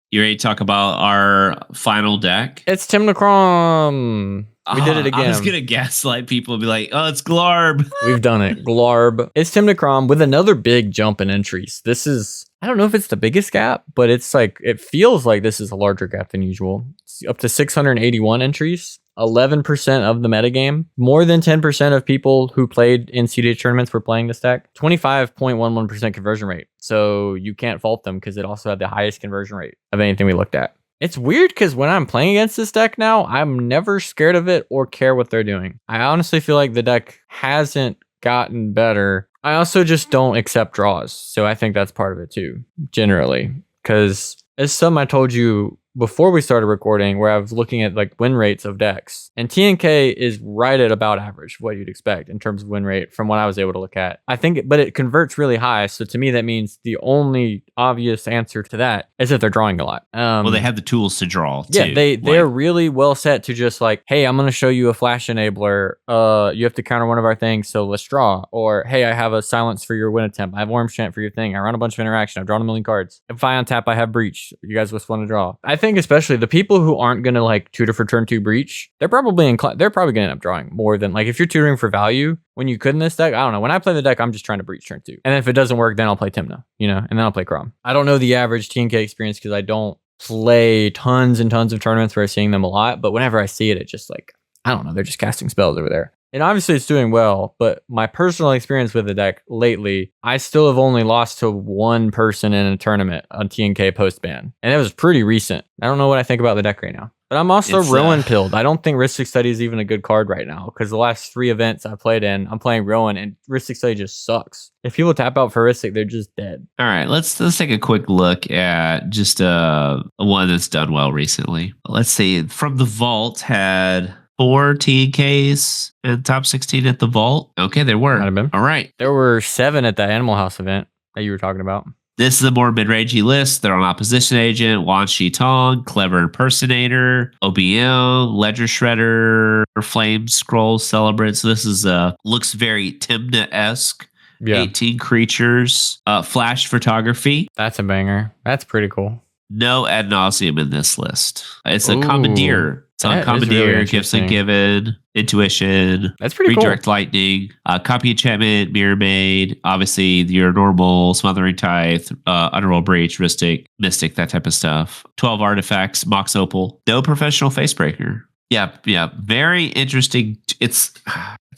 You ready to talk about our final deck? It's Tymna Kraum. We did it again. I was going to gaslight people and be like, oh, it's Glarb. We've done it. Glarb. It's Tymna Kraum with another big jump in entries. This is, I don't know if it's the biggest gap, but it's like, it feels like this is a larger gap than usual. It's up to 681 entries. 11% of the metagame. More than 10% of people who played in cEDH tournaments were playing this deck. 25.11% conversion rate. So you can't fault them because it also had the highest conversion rate of anything we looked at. It's weird because when I'm playing against this deck now, I'm never scared of it or care what they're doing. I honestly feel like the deck hasn't gotten better. I also just don't accept draws. So I think that's part of it too, generally. Because it's something I told you before we started recording where I was looking at like win rates of decks, and TNK is right at about average, what you'd expect in terms of win rate from what I was able to look at. I think, but it converts really high. So to me, that means the only obvious answer to that is that they're drawing a lot. Well, they have the tools to draw too. Yeah, they're really well set to just like, hey, I'm going to show you a flash enabler. You have to counter one of our things, so let's draw. Or, hey, I have a silence for your win attempt. I have Worm Chant for your thing. I run a bunch of interaction. I've drawn a million cards. If I untap, I have Breach. You guys just want to draw. I think especially the people who aren't going to like tutor for turn 2 Breach, they're probably going to end up drawing more than like if you're tutoring for value when you could in this deck. I don't know. When I play the deck, I'm just trying to Breach turn 2. And then if it doesn't work, then I'll play Tymna, and then I'll play Kraum. I don't know the average TNK experience because I don't play tons and tons of tournaments where I'm seeing them a lot. But whenever I see it, it's just like, I don't know. They're just casting spells over there. And obviously it's doing well, but my personal experience with the deck lately, I still have only lost to one person in a tournament on TNK post-ban. And it was pretty recent. I don't know what I think about the deck right now. But I'm also Rowan pilled. I don't think Ristic Study is even a good card right now because the last 3 events I played in, I'm playing Rowan and Ristic Study just sucks. If people tap out for Ristic, they're just dead. All right, let's take a quick look at just one that's done well recently. Let's see. From the Vault had 4 TNKs in top 16 at the Vault. Okay, there were. Might have been. All right. There were 7 at the Animal House event that you were talking about. This is a more mid-rangey list. They're on Opposition Agent, Wan Shi Tong, Clever Impersonator, OBL, Ledger Shredder, Flame Scroll Celebrant. So this is looks very Tymna-esque. Yeah. 18 creatures. Flash Photography. That's a banger. That's pretty cool. No ad nauseum in this list. It's a Commandeer. It's on Commandeer, really Gifts and Given, Intuition. That's pretty Redirect Lightning, Copy Enchantment, Mirror Maid, obviously your normal Smothering Tithe, Underworld Breach, Mystic, that type of stuff. 12 artifacts, Mox Opal. No professional Facebreaker. Yeah. Very interesting. It's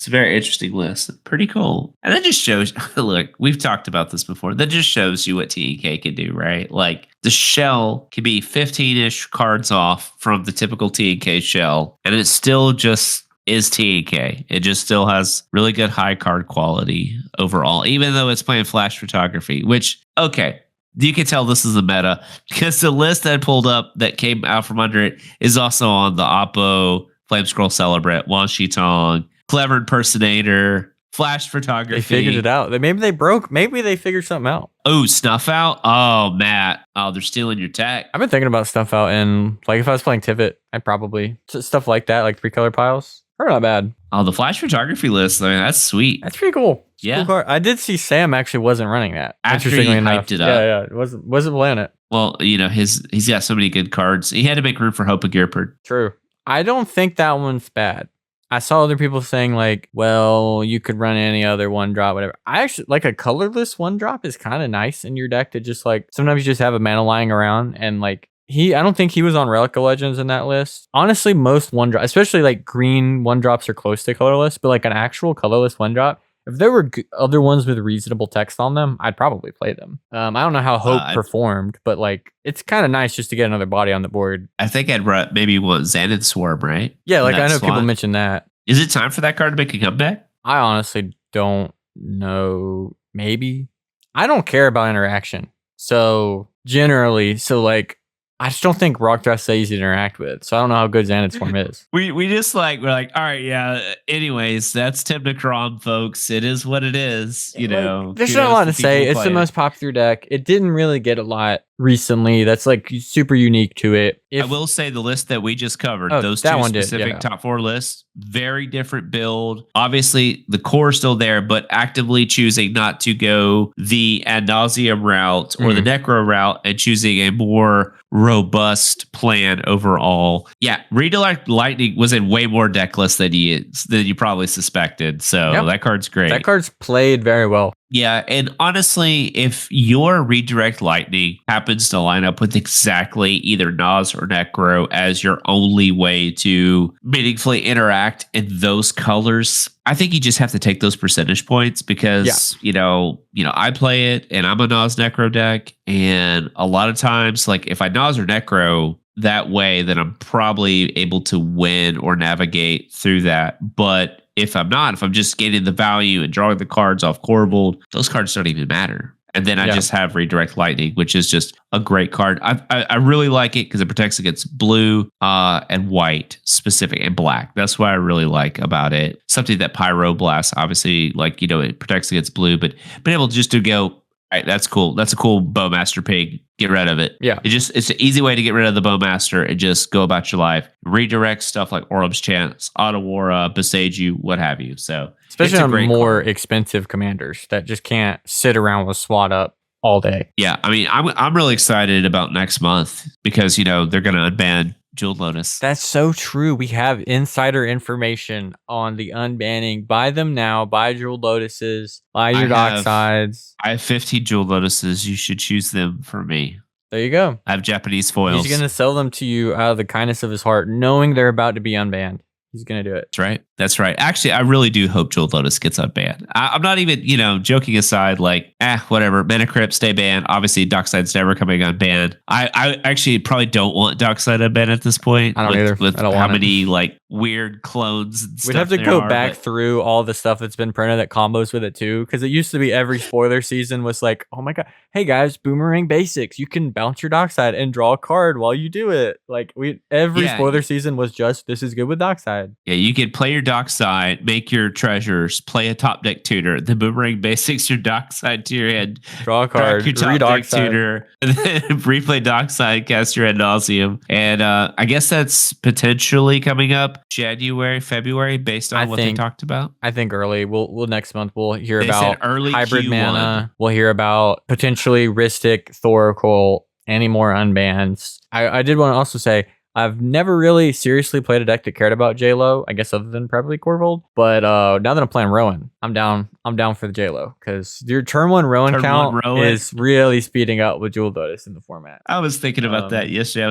a very interesting list. Pretty cool. And that just shows, look, we've talked about this before. That just shows you what TNK can do, right? Like the shell can be 15-ish cards off from the typical TNK shell. And it still just is TNK. It just still has really good high card quality overall, even though it's playing Flash Photography, which, okay. You can tell this is a meta because the list that I pulled up that came out from under it is also on the Oppo, Flame Scroll Celebrant, Wan Shi Tong, Clever Impersonator, Flash Photography. They figured it out. Maybe they broke. Maybe they figured something out. Oh, Snuff Out? Oh, Matt. Oh, they're stealing your tech. I've been thinking about Snuff Out, and like if I was playing Tivit, I'd probably stuff like that, like 3 color piles. They're not bad. Oh, the Flash Photography list. I mean, that's sweet. That's pretty cool. Yeah. Cool. I did see Sam actually wasn't running that. After he hyped it up. Yeah. It wasn't playing it. Well, he's got so many good cards. He had to make room for Hope of Gearperd. True. I don't think that one's bad. I saw other people saying like, well, you could run any other 1-drop, whatever. I actually like a colorless 1-drop is kind of nice in your deck to just like, sometimes you just have a mana lying around and like I don't think he was on Relic of Legends in that list. Honestly, most one drop, especially like green one drops are close to colorless, but like an actual colorless one drop, if there were other ones with reasonable text on them, I'd probably play them. I don't know how Hope performed, but like it's kind of nice just to get another body on the board. I think I'd maybe want Xanad Swarm, right? Yeah, like I know people mention that. Is it time for that card to make a comeback? I honestly don't know. Maybe. I don't care about interaction. So generally, like I just don't think Rograk's so easy to interact with. So I don't know how good Xanad Swarm is. We just we're like, all right, yeah. Anyways, that's Tymna Kraum, folks. It is what it is. You know, there's not a lot to say. It's the most popular deck. It didn't really get a lot recently. That's like super unique to it. I will say the list that we just covered, those two specific top 4 lists, very different build. Obviously, the core is still there, but actively choosing not to go the ad nauseum route or the necro route and choosing a more robust plan overall. Yeah, Redirect Lightning was in way more deck lists than you probably suspected. So that card's great. That card's played very well. Yeah, and honestly, if your Redirect Lightning happens to line up with exactly either Nas or Necro as your only way to meaningfully interact in those colors, I think you just have to take those percentage points because, you know, I play it and I'm a Nas Necro deck. And a lot of times, like if I Nas or Necro that way, then I'm probably able to win or navigate through that. But if I'm just getting the value and drawing the cards off Corvold, those cards don't even matter. And then I just have Redirect Lightning, which is just a great card. I really like it because it protects against blue and white specific and black. That's what I really like about it. Something that Pyroblast, obviously, like, it protects against blue, but being able just to go, all right, that's cool. That's a cool Bowmaster pig. Get rid of it. Yeah. It's an easy way to get rid of the Bowmaster and just go about your life. Redirect stuff like Orlum's Chance, Otawara, Beseiju, what have you. So especially on more expensive commanders that just can't sit around with SWAT up all day. Yeah. I mean, I'm really excited about next month because, they're going to unban Jeweled Lotus. That's so true. We have insider information on the unbanning. Buy them now. Buy Jeweled Lotuses. Buy your Docksides. I have 15 Jeweled Lotuses. You should choose them for me. There you go. I have Japanese foils. He's going to sell them to you out of the kindness of his heart, knowing they're about to be unbanned. He's going to do it. That's right. Actually, I really do hope Jeweled Lotus gets unbanned. I'm not even, joking aside, like, whatever. Mana Crypt, stay banned. Obviously, Dockside's never coming unbanned. I actually probably don't want Dockside unbanned at this point. I don't either. With I don't how many, like, weird clones and stuff. We'd have to go back through all the stuff that's been printed that combos with it, too. Because it used to be every spoiler season was like, oh my God. Hey, guys, Boomerang Basics. You can bounce your Dockside and draw a card while you do it. Like, every spoiler season was just, this is good with Dockside. Yeah, you could play your Dockside, make your treasures, play a top deck tutor, the Boomerang Basics your Dockside to your hand, draw a card, your top deck tutor, and then replay Dockside, cast your ad nauseum. And I guess that's potentially coming up January, February, based on what they talked about. I think early. We'll next month we'll hear about early hybrid Q1. mana. We'll hear about potentially Ristic, Thoracle, any more unbans. I did want to also say, I've never really seriously played a deck that cared about J-Lo, I guess other than probably Corvold. But now that I'm playing Rowan, I'm down for the J-Lo because your turn 1 Rowan count is really speeding up with Jeweled Lotus in the format. I was thinking about that yesterday. I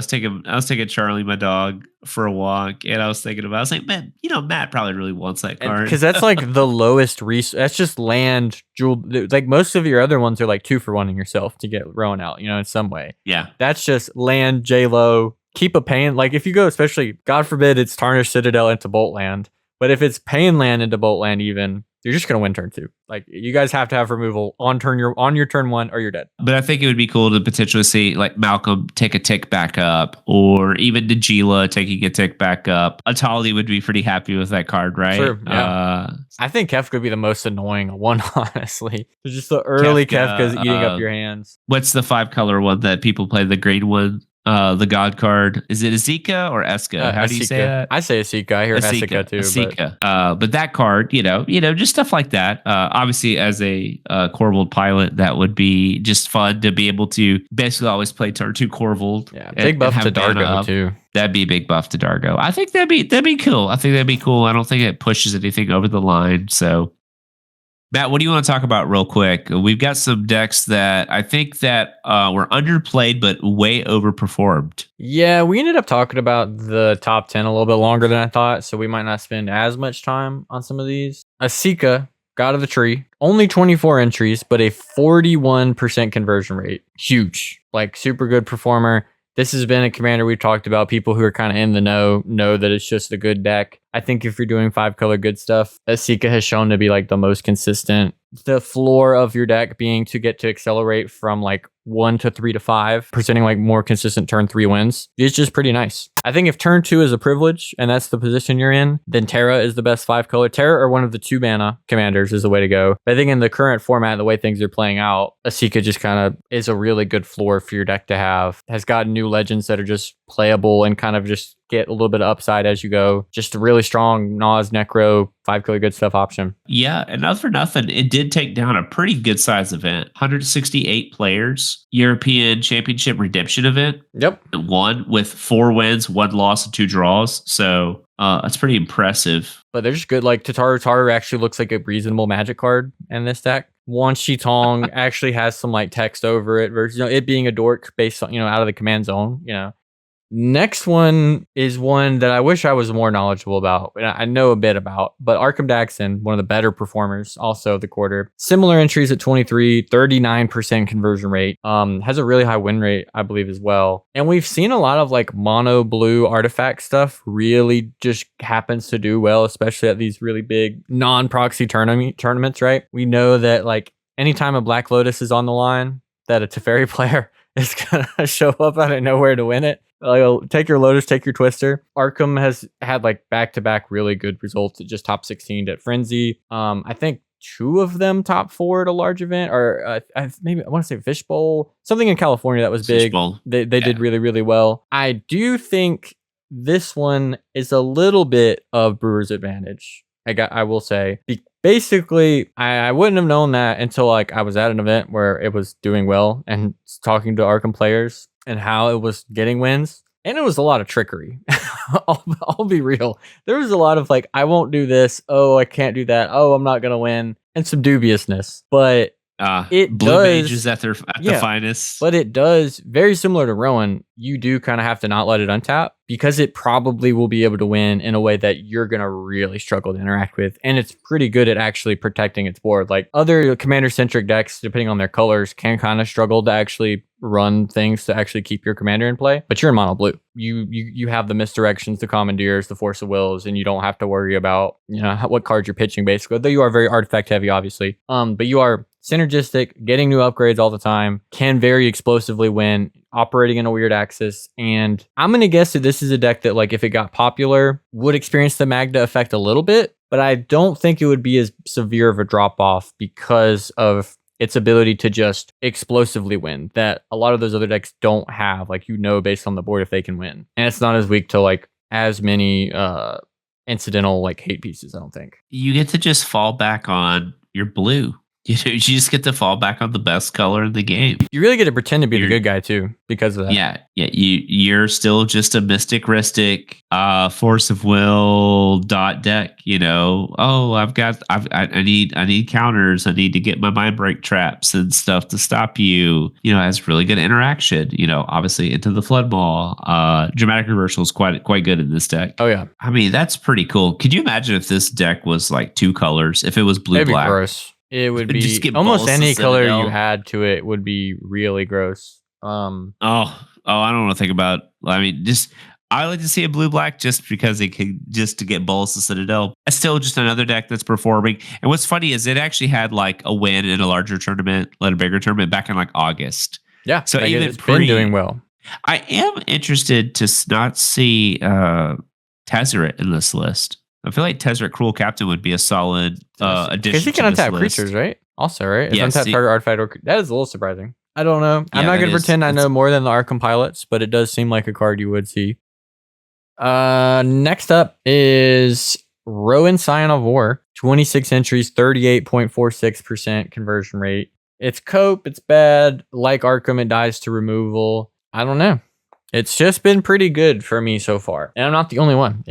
was taking Charlie, my dog, for a walk, and I was like, man, Matt probably really wants that card because that's like the lowest that's just land Jeweled. Like most of your other ones are like 2 for 1 in yourself to get Rowan out, in some way. Yeah, that's just land J-Lo. Keep a pain, like if you go, especially God forbid it's Tarnished Citadel into Bolt Land, but if it's Pain Land into Bolt Land, even you're just gonna win turn 2. Like you guys have to have removal on your turn 1 or you're dead. But I think it would be cool to potentially see like Malcolm take a tick back up, or even Najila taking a tick back up. Etali would be pretty happy with that card, right? Sure, yeah. I think Kefka would be the most annoying one, honestly. It's just the early Kefka's eating up your hands. What's the 5-color one that people play? The green one. The God card. Is it Esika or Eska? How do you say that? I say Esika. I hear Esika too. Esika. But that card, just stuff like that. Obviously, as a Corvold pilot, that would be just fun to be able to basically always play turn 2 Corvold. Yeah, big buff to Dargo too. That'd be a big buff to Dargo. I think that'd be cool. I don't think it pushes anything over the line. So Matt, what do you want to talk about real quick? We've got some decks that I think that were underplayed but way overperformed. Yeah, we ended up talking about the top 10 a little bit longer than I thought, so we might not spend as much time on some of these. Esika, God of the Tree, only 24 entries, but a 41% conversion rate. Huge. Like, super good performer. This has been a commander we've talked about. People who are kind of in the know that it's just a good deck. I think if you're doing 5-color good stuff, Esika has shown to be like the most consistent. The floor of your deck being to get to accelerate from like 1 to 3 to 5, presenting like more consistent turn 3 wins. It's just pretty nice. I think if turn 2 is a privilege and that's the position you're in, then Terra is the best 5-color. Terra or one of the 2 mana commanders is the way to go. But I think in the current format, the way things are playing out, Esika just kind of is a really good floor for your deck to have. Has got new legends that are just playable and kind of just get a little bit of upside as you go. Just a really strong Nas, Necro, 5-color good stuff option. Yeah, and not for nothing, it did take down a pretty good size event. 168 players, European Championship Redemption event. Yep. Won with 4 wins, 1 loss, and 2 draws. So that's pretty impressive. But they're just good. Like Tataru actually looks like a reasonable Magic card in this deck. Wan Shi Tong actually has some like text over it versus it being a dork based on out of the command zone. Next one is one that I wish I was more knowledgeable about, and I know a bit about, but Arcum Daxon, one of the better performers also of the quarter. Similar entries at 23, 39% conversion rate. Has a really high win rate, I believe, as well. And we've seen a lot of like mono blue artifact stuff really just happens to do well, especially at these really big non-proxy tournaments, right? We know that like anytime a Black Lotus is on the line, that a Teferi player is gonna show up out of nowhere to win it. Like, take your Lotus, take your Twister. Arcum has had like back-to-back really good results at just top 16 at Frenzy. I think 2 of them top 4 at a large event, or maybe I want to say Fishbowl, something in California that was big. Fishbowl. They did really, really well. I do think this one is a little bit of Brewer's advantage. I will say. Basically, I wouldn't have known that until like I was at an event where it was doing well and talking to Arcum players and how it was getting wins. And it was a lot of trickery. I'll be real. There was a lot of like, I won't do this. Oh, I can't do that. Oh, I'm not going to win. And some dubiousness. But it Blue does, Mage is at the finest. But it does, very similar to Rowan, you do kind of have to not let it untap because it probably will be able to win in a way that you're going to really struggle to interact with. And it's pretty good at actually protecting its board. Like other commander-centric decks, depending on their colors, can kind of struggle to actually run things to actually keep your commander in play. But you're in mono blue. You have the misdirections, the commandeers, the force of wills, and you don't have to worry about what cards you're pitching basically. Though you are very artifact heavy, obviously. But you are synergistic, getting new upgrades all the time, can very explosively win, operating in a weird axis. And I'm going to guess that this is a deck that, like, if it got popular, would experience the Magda effect a little bit, but I don't think it would be as severe of a drop off because of its ability to just explosively win that a lot of those other decks don't have, like, based on the board if they can win. And it's not as weak to like as many incidental like hate pieces, I don't think. You get to just fall back on your blue. You just get to fall back on the best color in the game. You really get to pretend to be the good guy too because of that. Yeah. You're still just a mystic-ristic, force of will dot deck. Oh, I need counters. I need to get my mind break traps and stuff to stop you. It has really good interaction. Obviously into the flood maw. Dramatic reversal is quite good in this deck. Oh yeah. I mean, that's pretty cool. Could you imagine if this deck was like 2 colors? If it was blue That'd black? Be gross. It would be just almost any color Citadel. you had to it would be really gross. I don't want to think about. I mean, I like to see a blue black just because it can just to get balls to Citadel. It's still just another deck that's performing. And what's funny is it actually had like a win in a larger tournament, a bigger tournament back in like August. Yeah, so like even it's been doing well. I am interested to not see Tezzeret in this list. I feel like Tezzeret Cruel Captain would be a solid addition. Because he can untap creatures, right? Also, right? It's untap target artifact. That is a little surprising. I don't know. I'm not going to pretend I know more than the Arcum pilots, but it does seem like a card you would see. Next up is Rowan Scion of War. 26 entries, 38.46% conversion rate. It's cope. It's bad. Like Arcum, it dies to removal. I don't know. It's just been pretty good for me so far. And I'm not the only one.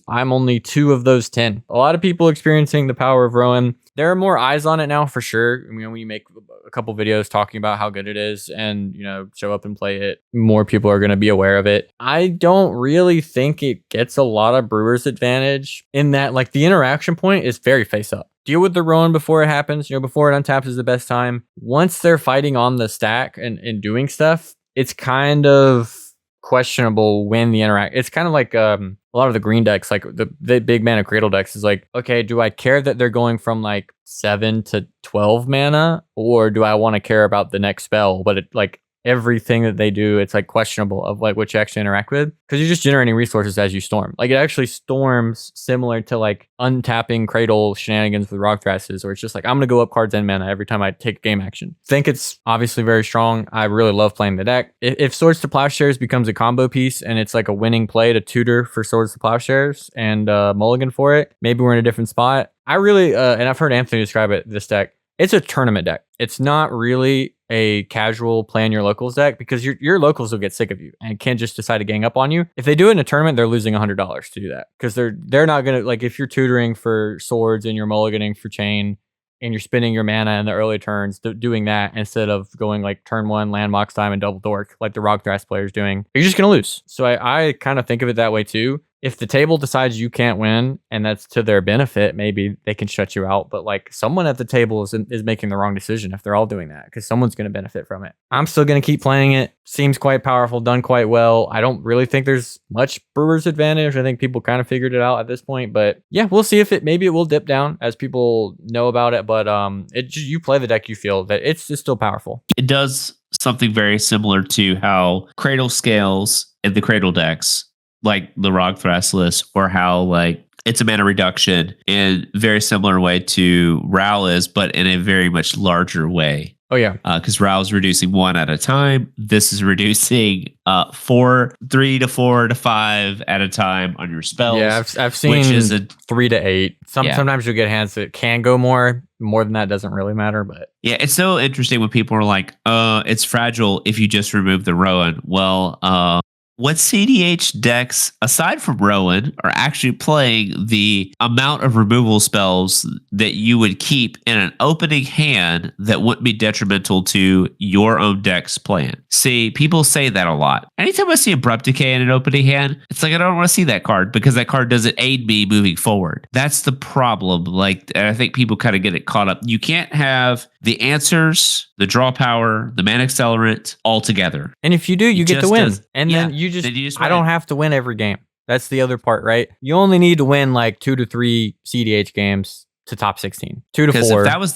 I'm only 2 of those 10. A lot of people experiencing the power of Rowan. There are more eyes on it now for sure. I mean, when you make a couple videos talking about how good it is and, show up and play it, more people are going to be aware of it. I don't really think it gets a lot of Brewer's advantage in that, like, the interaction point is very face up. Deal with the Rowan before it happens, before it untaps is the best time. Once they're fighting on the stack and doing stuff, it's kind of questionable when the interact. It's kind of like a lot of the green decks, like the big mana cradle decks, is like, okay, do I care that they're going from like 7 to 12 mana, or do I want to care about the next spell? But it, like, everything that they do, it's like questionable of like what you actually interact with, because you're just generating resources as you storm. Like, it actually storms similar to like untapping cradle shenanigans with Rograkh, where it's just like, I'm gonna go up cards and mana every time I take game action. Think it's obviously very strong. I really love playing the deck. If Swords to Plowshares becomes a combo piece and it's like a winning play to tutor for Swords to Plowshares and mulligan for it, maybe we're in a different spot. I really and I've heard Anthony describe it, this deck, it's a tournament deck. It's not really a casual play in your locals deck, because your locals will get sick of you and can't just decide to gang up on you. If they do it in a tournament, they're losing $100 to do that, because they're not gonna, like, if you're tutoring for swords and you're mulliganing for chain and you're spending your mana in the early turns doing that instead of going like turn 1 landmarks time and double dork like the Rograkh player's doing, you're just gonna lose. So I kind of think of it that way too. If the table decides you can't win and that's to their benefit, maybe they can shut you out. But like, someone at the table is making the wrong decision if they're all doing that, because someone's going to benefit from it. I'm still going to keep playing it. Seems quite powerful, done quite well. I don't really think there's much Brewer's advantage. I think people kind of figured it out at this point. But yeah, we'll see if maybe it will dip down as people know about it. But you play the deck, you feel that it's still powerful. It does something very similar to how Cradle scales in the Cradle decks, like the Rograkh, or how like it's a mana reduction in very similar way to Ral is, but in a very much larger way. Oh yeah, because Ral is reducing 1 at a time. This is reducing 3 to 4 to 5 at a time on your spells. Yeah, I've seen, which is 3 to 8. Sometimes you'll get hands that can go more. More than that doesn't really matter. But yeah, it's so interesting when people are like, it's fragile if you just remove the Rowan. Well, what cEDH decks, aside from Rowan, are actually playing the amount of removal spells that you would keep in an opening hand that wouldn't be detrimental to your own deck's plan? See, people say that a lot. Anytime I see Abrupt Decay in an opening hand, it's like, I don't want to see that card because that card doesn't aid me moving forward. That's the problem. Like, I think people kind of get it caught up. You can't have the answers, the draw power, the mana accelerant all together. And if you do, you get to win. And yeah, then you just I don't have to win every game. That's the other part, right? You only need to win like 2 to 3 cEDH games to top 16. 2 to 4. Because if that was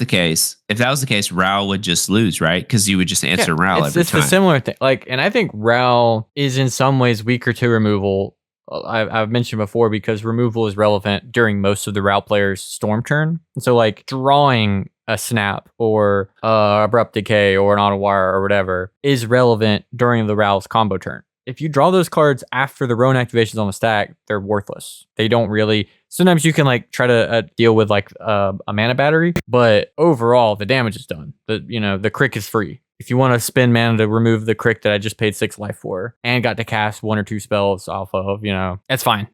the case, Ral would just lose, right? Because you would just answer Ral every time. It's a similar thing. Like, and I think Ral is in some ways weaker to removal. I've mentioned before, because removal is relevant during most of the Ral players' storm turn. And so like drawing a snap or Abrupt Decay or an Auto Wire or whatever is relevant during the Ral's combo turn. If you draw those cards after the Rowan activations on the stack, they're worthless. They don't really. Sometimes you can like try to deal with like a mana battery, but overall the damage is done. The crick is free. If you want to spend mana to remove the crick that I just paid 6 life for and got to cast 1 or 2 spells off of, that's fine.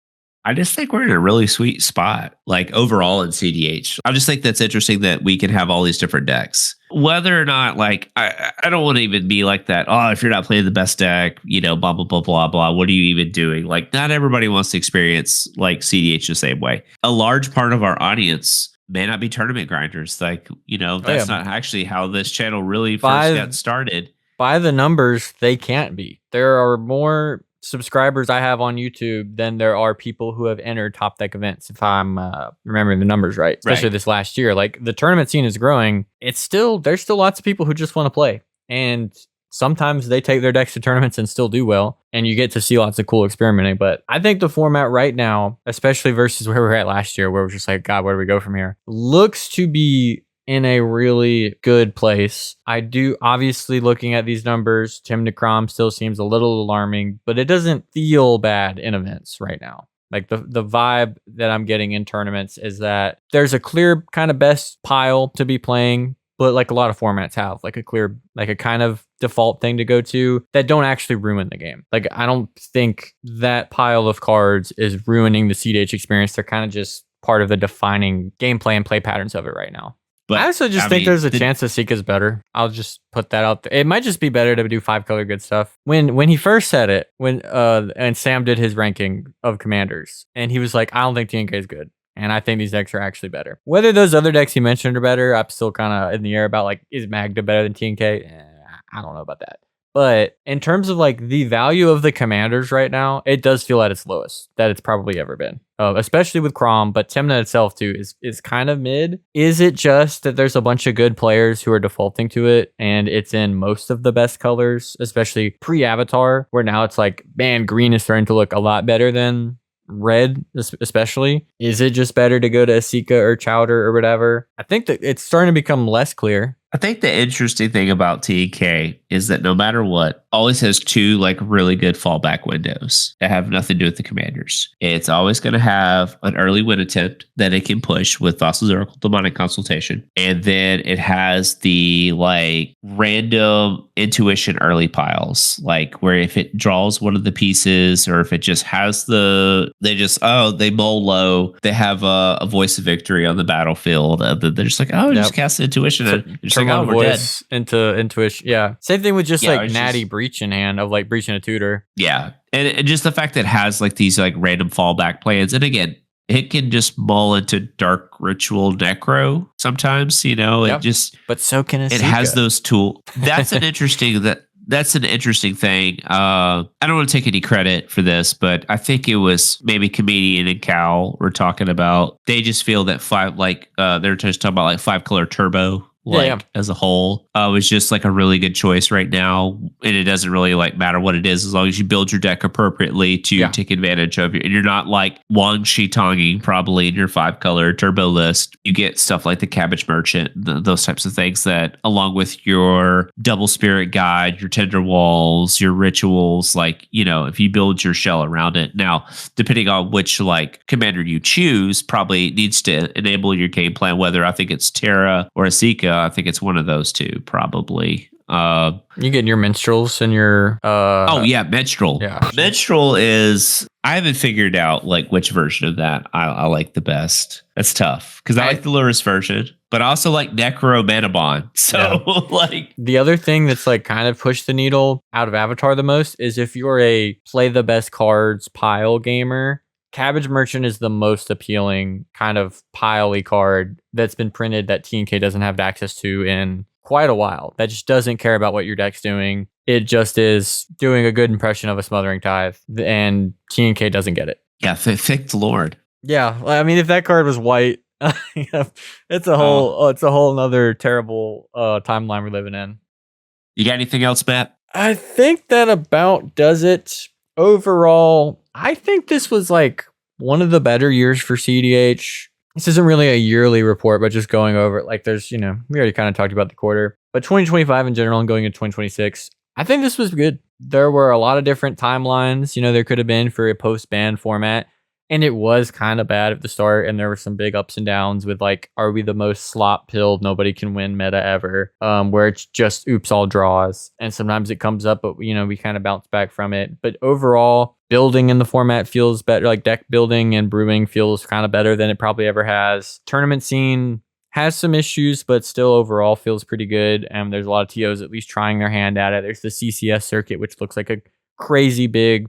I just think we're in a really sweet spot, like overall in cEDH. I just think that's interesting that we can have all these different decks. Whether or not, like, I don't want to even be like that. Oh, if you're not playing the best deck, blah, blah, blah, blah, blah. What are you even doing? Like, not everybody wants to experience like cEDH the same way. A large part of our audience may not be tournament grinders. Like, that's not actually how this channel really first got started. By the numbers, they can't be. There are more subscribers I have on YouTube than there are people who have entered top deck events, if I'm remembering the numbers right, especially this last year. Like, the tournament scene is growing. There's still lots of people who just want to play, and sometimes they take their decks to tournaments and still do well, and you get to see lots of cool experimenting. But I think the format right now, especially versus where we were at last year, where we're just like, God, where do we go from here, looks to be in a really good place. I do, obviously, looking at these numbers, Tymna Kraum still seems a little alarming, but it doesn't feel bad in events right now. Like, the vibe that I'm getting in tournaments is that there's a clear kind of best pile to be playing, but like a lot of formats have, like a clear, like a kind of default thing to go to that don't actually ruin the game. Like, I don't think that pile of cards is ruining the cEDH experience. They're kind of just part of the defining gameplay and play patterns of it right now. But I also just think there's a chance Esika's better. I'll just put that out there. It might just be better to do 5-color good stuff. When he first said it, and Sam did his ranking of commanders, and he was like, I don't think TNK is good. And I think these decks are actually better. Whether those other decks he mentioned are better, I'm still kind of in the air about, like, is Magda better than TNK? I don't know about that. But in terms of like the value of the commanders right now, it does feel at its lowest that it's probably ever been, especially with Kraum. But Tymna itself too is kind of mid. Is it just that there's a bunch of good players who are defaulting to it, and it's in most of the best colors, especially pre-Avatar, where now it's like, man, green is starting to look a lot better than red, especially. Is it just better to go to Esika or Chowder or whatever? I think that it's starting to become less clear. I think the interesting thing about TK is that no matter what, always has two like really good fallback windows that have nothing to do with the commanders. It's always going to have an early win attempt that it can push with Thassa's Oracle Demonic Consultation. And then it has the like random intuition early piles, like where if it draws one of the pieces or if it just has they mull low, they have a voice of victory on the battlefield. They're just like, just cast intuition. And just like, we're voice dead. Into intuition. Yeah. Same thing with just like natty breach in hand of like breaching a tutor. Yeah. And just the fact that it has like these like random fallback plans. And again, it can just mull into dark ritual necro sometimes, but so can Esika. It has those tools. That's an interesting thing. I don't want to take any credit for this, but I think it was maybe Comedian and Cal were talking about. They just feel that they're just talking about like 5-color turbo. As a whole, was just like a really good choice right now, and it doesn't really like matter what it is as long as you build your deck appropriately to take advantage of it, and you're not like Wang Shi-tonging probably in your 5-color turbo list. You get stuff like the Cabbage Merchant, those types of things that, along with your Double Spirit Guide, your Tender Walls, your rituals, like if you build your shell around it. Now, depending on which like commander you choose, probably needs to enable your game plan. Whether I think it's Terra or Esika. I think it's one of those two, probably. You get your minstrels and your minstrel. Yeah, minstrel is. I haven't figured out like which version of that I like the best. That's tough because I like the Lurrus version, but I also like Necro Manabon. So like the other thing that's like kind of pushed the needle out of Avatar the most is if you're a play the best cards pile gamer. Cabbage Merchant is the most appealing kind of pile-y card that's been printed that TNK doesn't have access to in quite a while. That just doesn't care about what your deck's doing. It just is doing a good impression of a Smothering Tithe, and TNK doesn't get it. Yeah, thank the Lord. Yeah, I mean, if that card was white, it's a whole another terrible timeline we're living in. You got anything else, Matt? I think that about does it. Overall, I think this was like one of the better years for cEDH. This isn't really a yearly report, but just going over it. Like there's, we already kind of talked about the quarter, but 2025 in general and going into 2026, I think this was good. There were a lot of different timelines, there could have been for a post-ban format. And it was kind of bad at the start, and there were some big ups and downs with like, are we the most slop-pilled, nobody can win meta ever, where it's just oops, all draws. And sometimes it comes up, but we kind of bounce back from it. But overall, building in the format feels better, like deck building and brewing feels kind of better than it probably ever has. Tournament scene has some issues, but still overall feels pretty good. And there's a lot of TOs at least trying their hand at it. There's the CCS circuit, which looks like a crazy big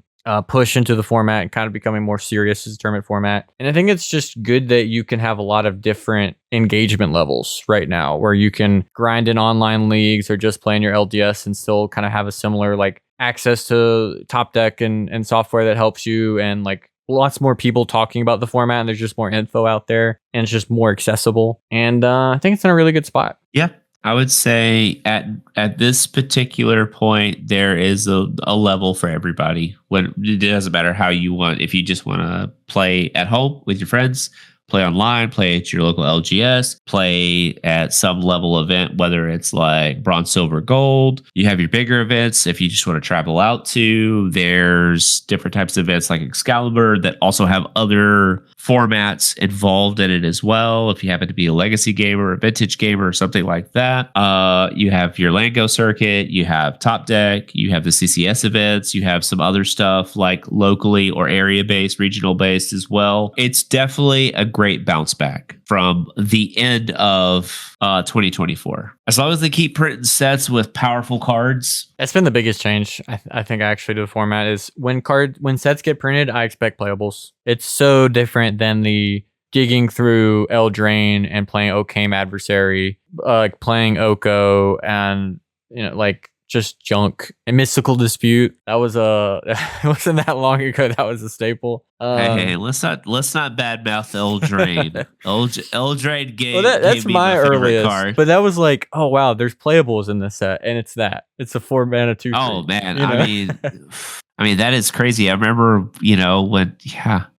push into the format and kind of becoming more serious as a tournament format. And I think it's just good that you can have a lot of different engagement levels right now where you can grind in online leagues or just play in your LDS and still kind of have a similar like access to top deck and software that helps you, and like lots more people talking about the format, and there's just more info out there and it's just more accessible. And I think it's in a really good spot. Yeah. I would say at this particular point, there is a level for everybody. When it doesn't matter how you want, if you just want to play at home with your friends, play online, play at your local LGS, play at some level event, whether it's like bronze, silver, gold. You have your bigger events if you just want to travel out to. There's different types of events like Excalibur that also have other formats involved in it as well. If you happen to be a legacy gamer, a vintage gamer, or something like that. You have your Lango circuit, you have Top Deck, you have the CCS events, you have some other stuff like locally or area based, regional based as well. It's definitely a great bounce back from the end of 2024. As long as they keep printing sets with powerful cards. That's been the biggest change, I think, actually, to the format is when sets get printed, I expect playables. It's so different than the digging through Eldraine and playing Okame Adversary, like playing Oko and, like just junk. And Mystical Dispute, that was it wasn't that long ago, that was a staple. Hey, let's not badmouth Eldraine. Eldraine game. Well, that's my earliest card. But that was like, oh wow, there's playables in this set, and it's a 4-mana 2/3. Oh man, I mean that is crazy. I remember, when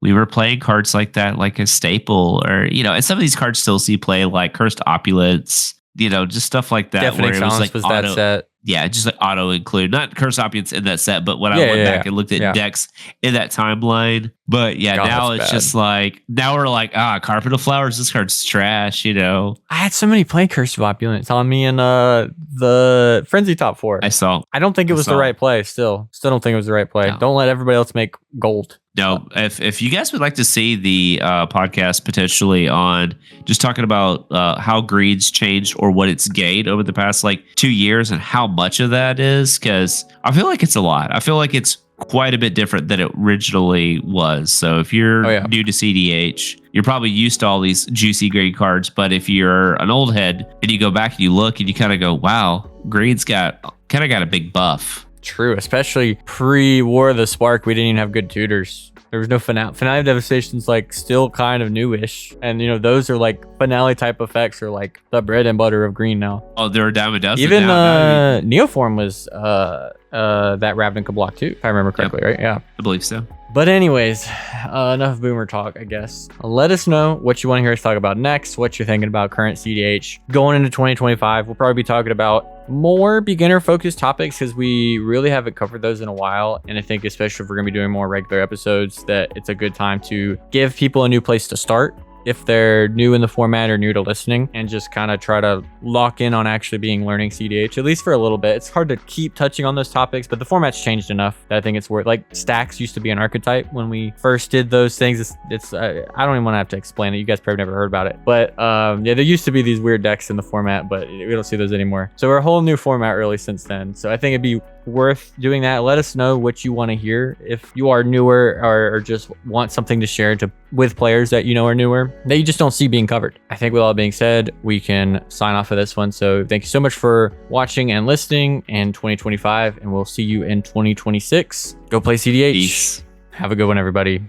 we were playing cards like that, like a staple, or and some of these cards still see play, like Cursed Opulence, just stuff like that. Deafening where it Silence was that set. Yeah, just like auto include, not Cursed Opulence in that set, but when I went back and looked at decks in that timeline. But yeah, now it's bad. Just like, now we're like, Carpet of Flowers, this card's trash, I had somebody play Curse of Opulence on me in the Frenzy top 4. I saw. I don't think it was the right play. Still don't think it was the right play. No. Don't let everybody else make gold. No, if you guys would like to see the podcast potentially on just talking about how greed's changed or what it's gained over the past 2 years and how much of that is, because I feel like it's a lot. I feel like it's quite a bit different than it originally was. So if you're new to cEDH, you're probably used to all these juicy greed cards. But if you're an old head and you go back and you look and you kind of go, wow, greed's got a big buff. True, especially pre-War of the Spark, we didn't even have good tutors. There was no finale. Finale Devastation's still kind of newish, and those are finale type effects are the bread and butter of green now. Oh, they're a dime a dozen. Even Neoform was that Ravnica block too, if I remember correctly, right? Yeah, I believe so. But anyways, enough boomer talk, I guess. Let us know what you want to hear us talk about next, what you're thinking about current cEDH. Going into 2025, we'll probably be talking about more beginner-focused topics because we really haven't covered those in a while. And I think especially if we're going to be doing more regular episodes, that it's a good time to give people a new place to start if they're new in the format or new to listening, and just kind of try to lock in on actually learning cEDH, at least for a little bit. It's hard to keep touching on those topics, but the format's changed enough that I think it's worth, stacks used to be an archetype when we first did those things. It's I don't even want to have to explain it. You guys probably never heard about it, but there used to be these weird decks in the format, but we don't see those anymore. So we're a whole new format really since then. So I think it'd be worth doing that. Let us know what you want to hear if you are newer or just want something to share with players that are newer that you just don't see being covered. I think with all that being said, we can sign off of this one. So thank you so much for watching and listening in 2025, and we'll see you in 2026. Go play cEDH. Peace. Have a good one, everybody.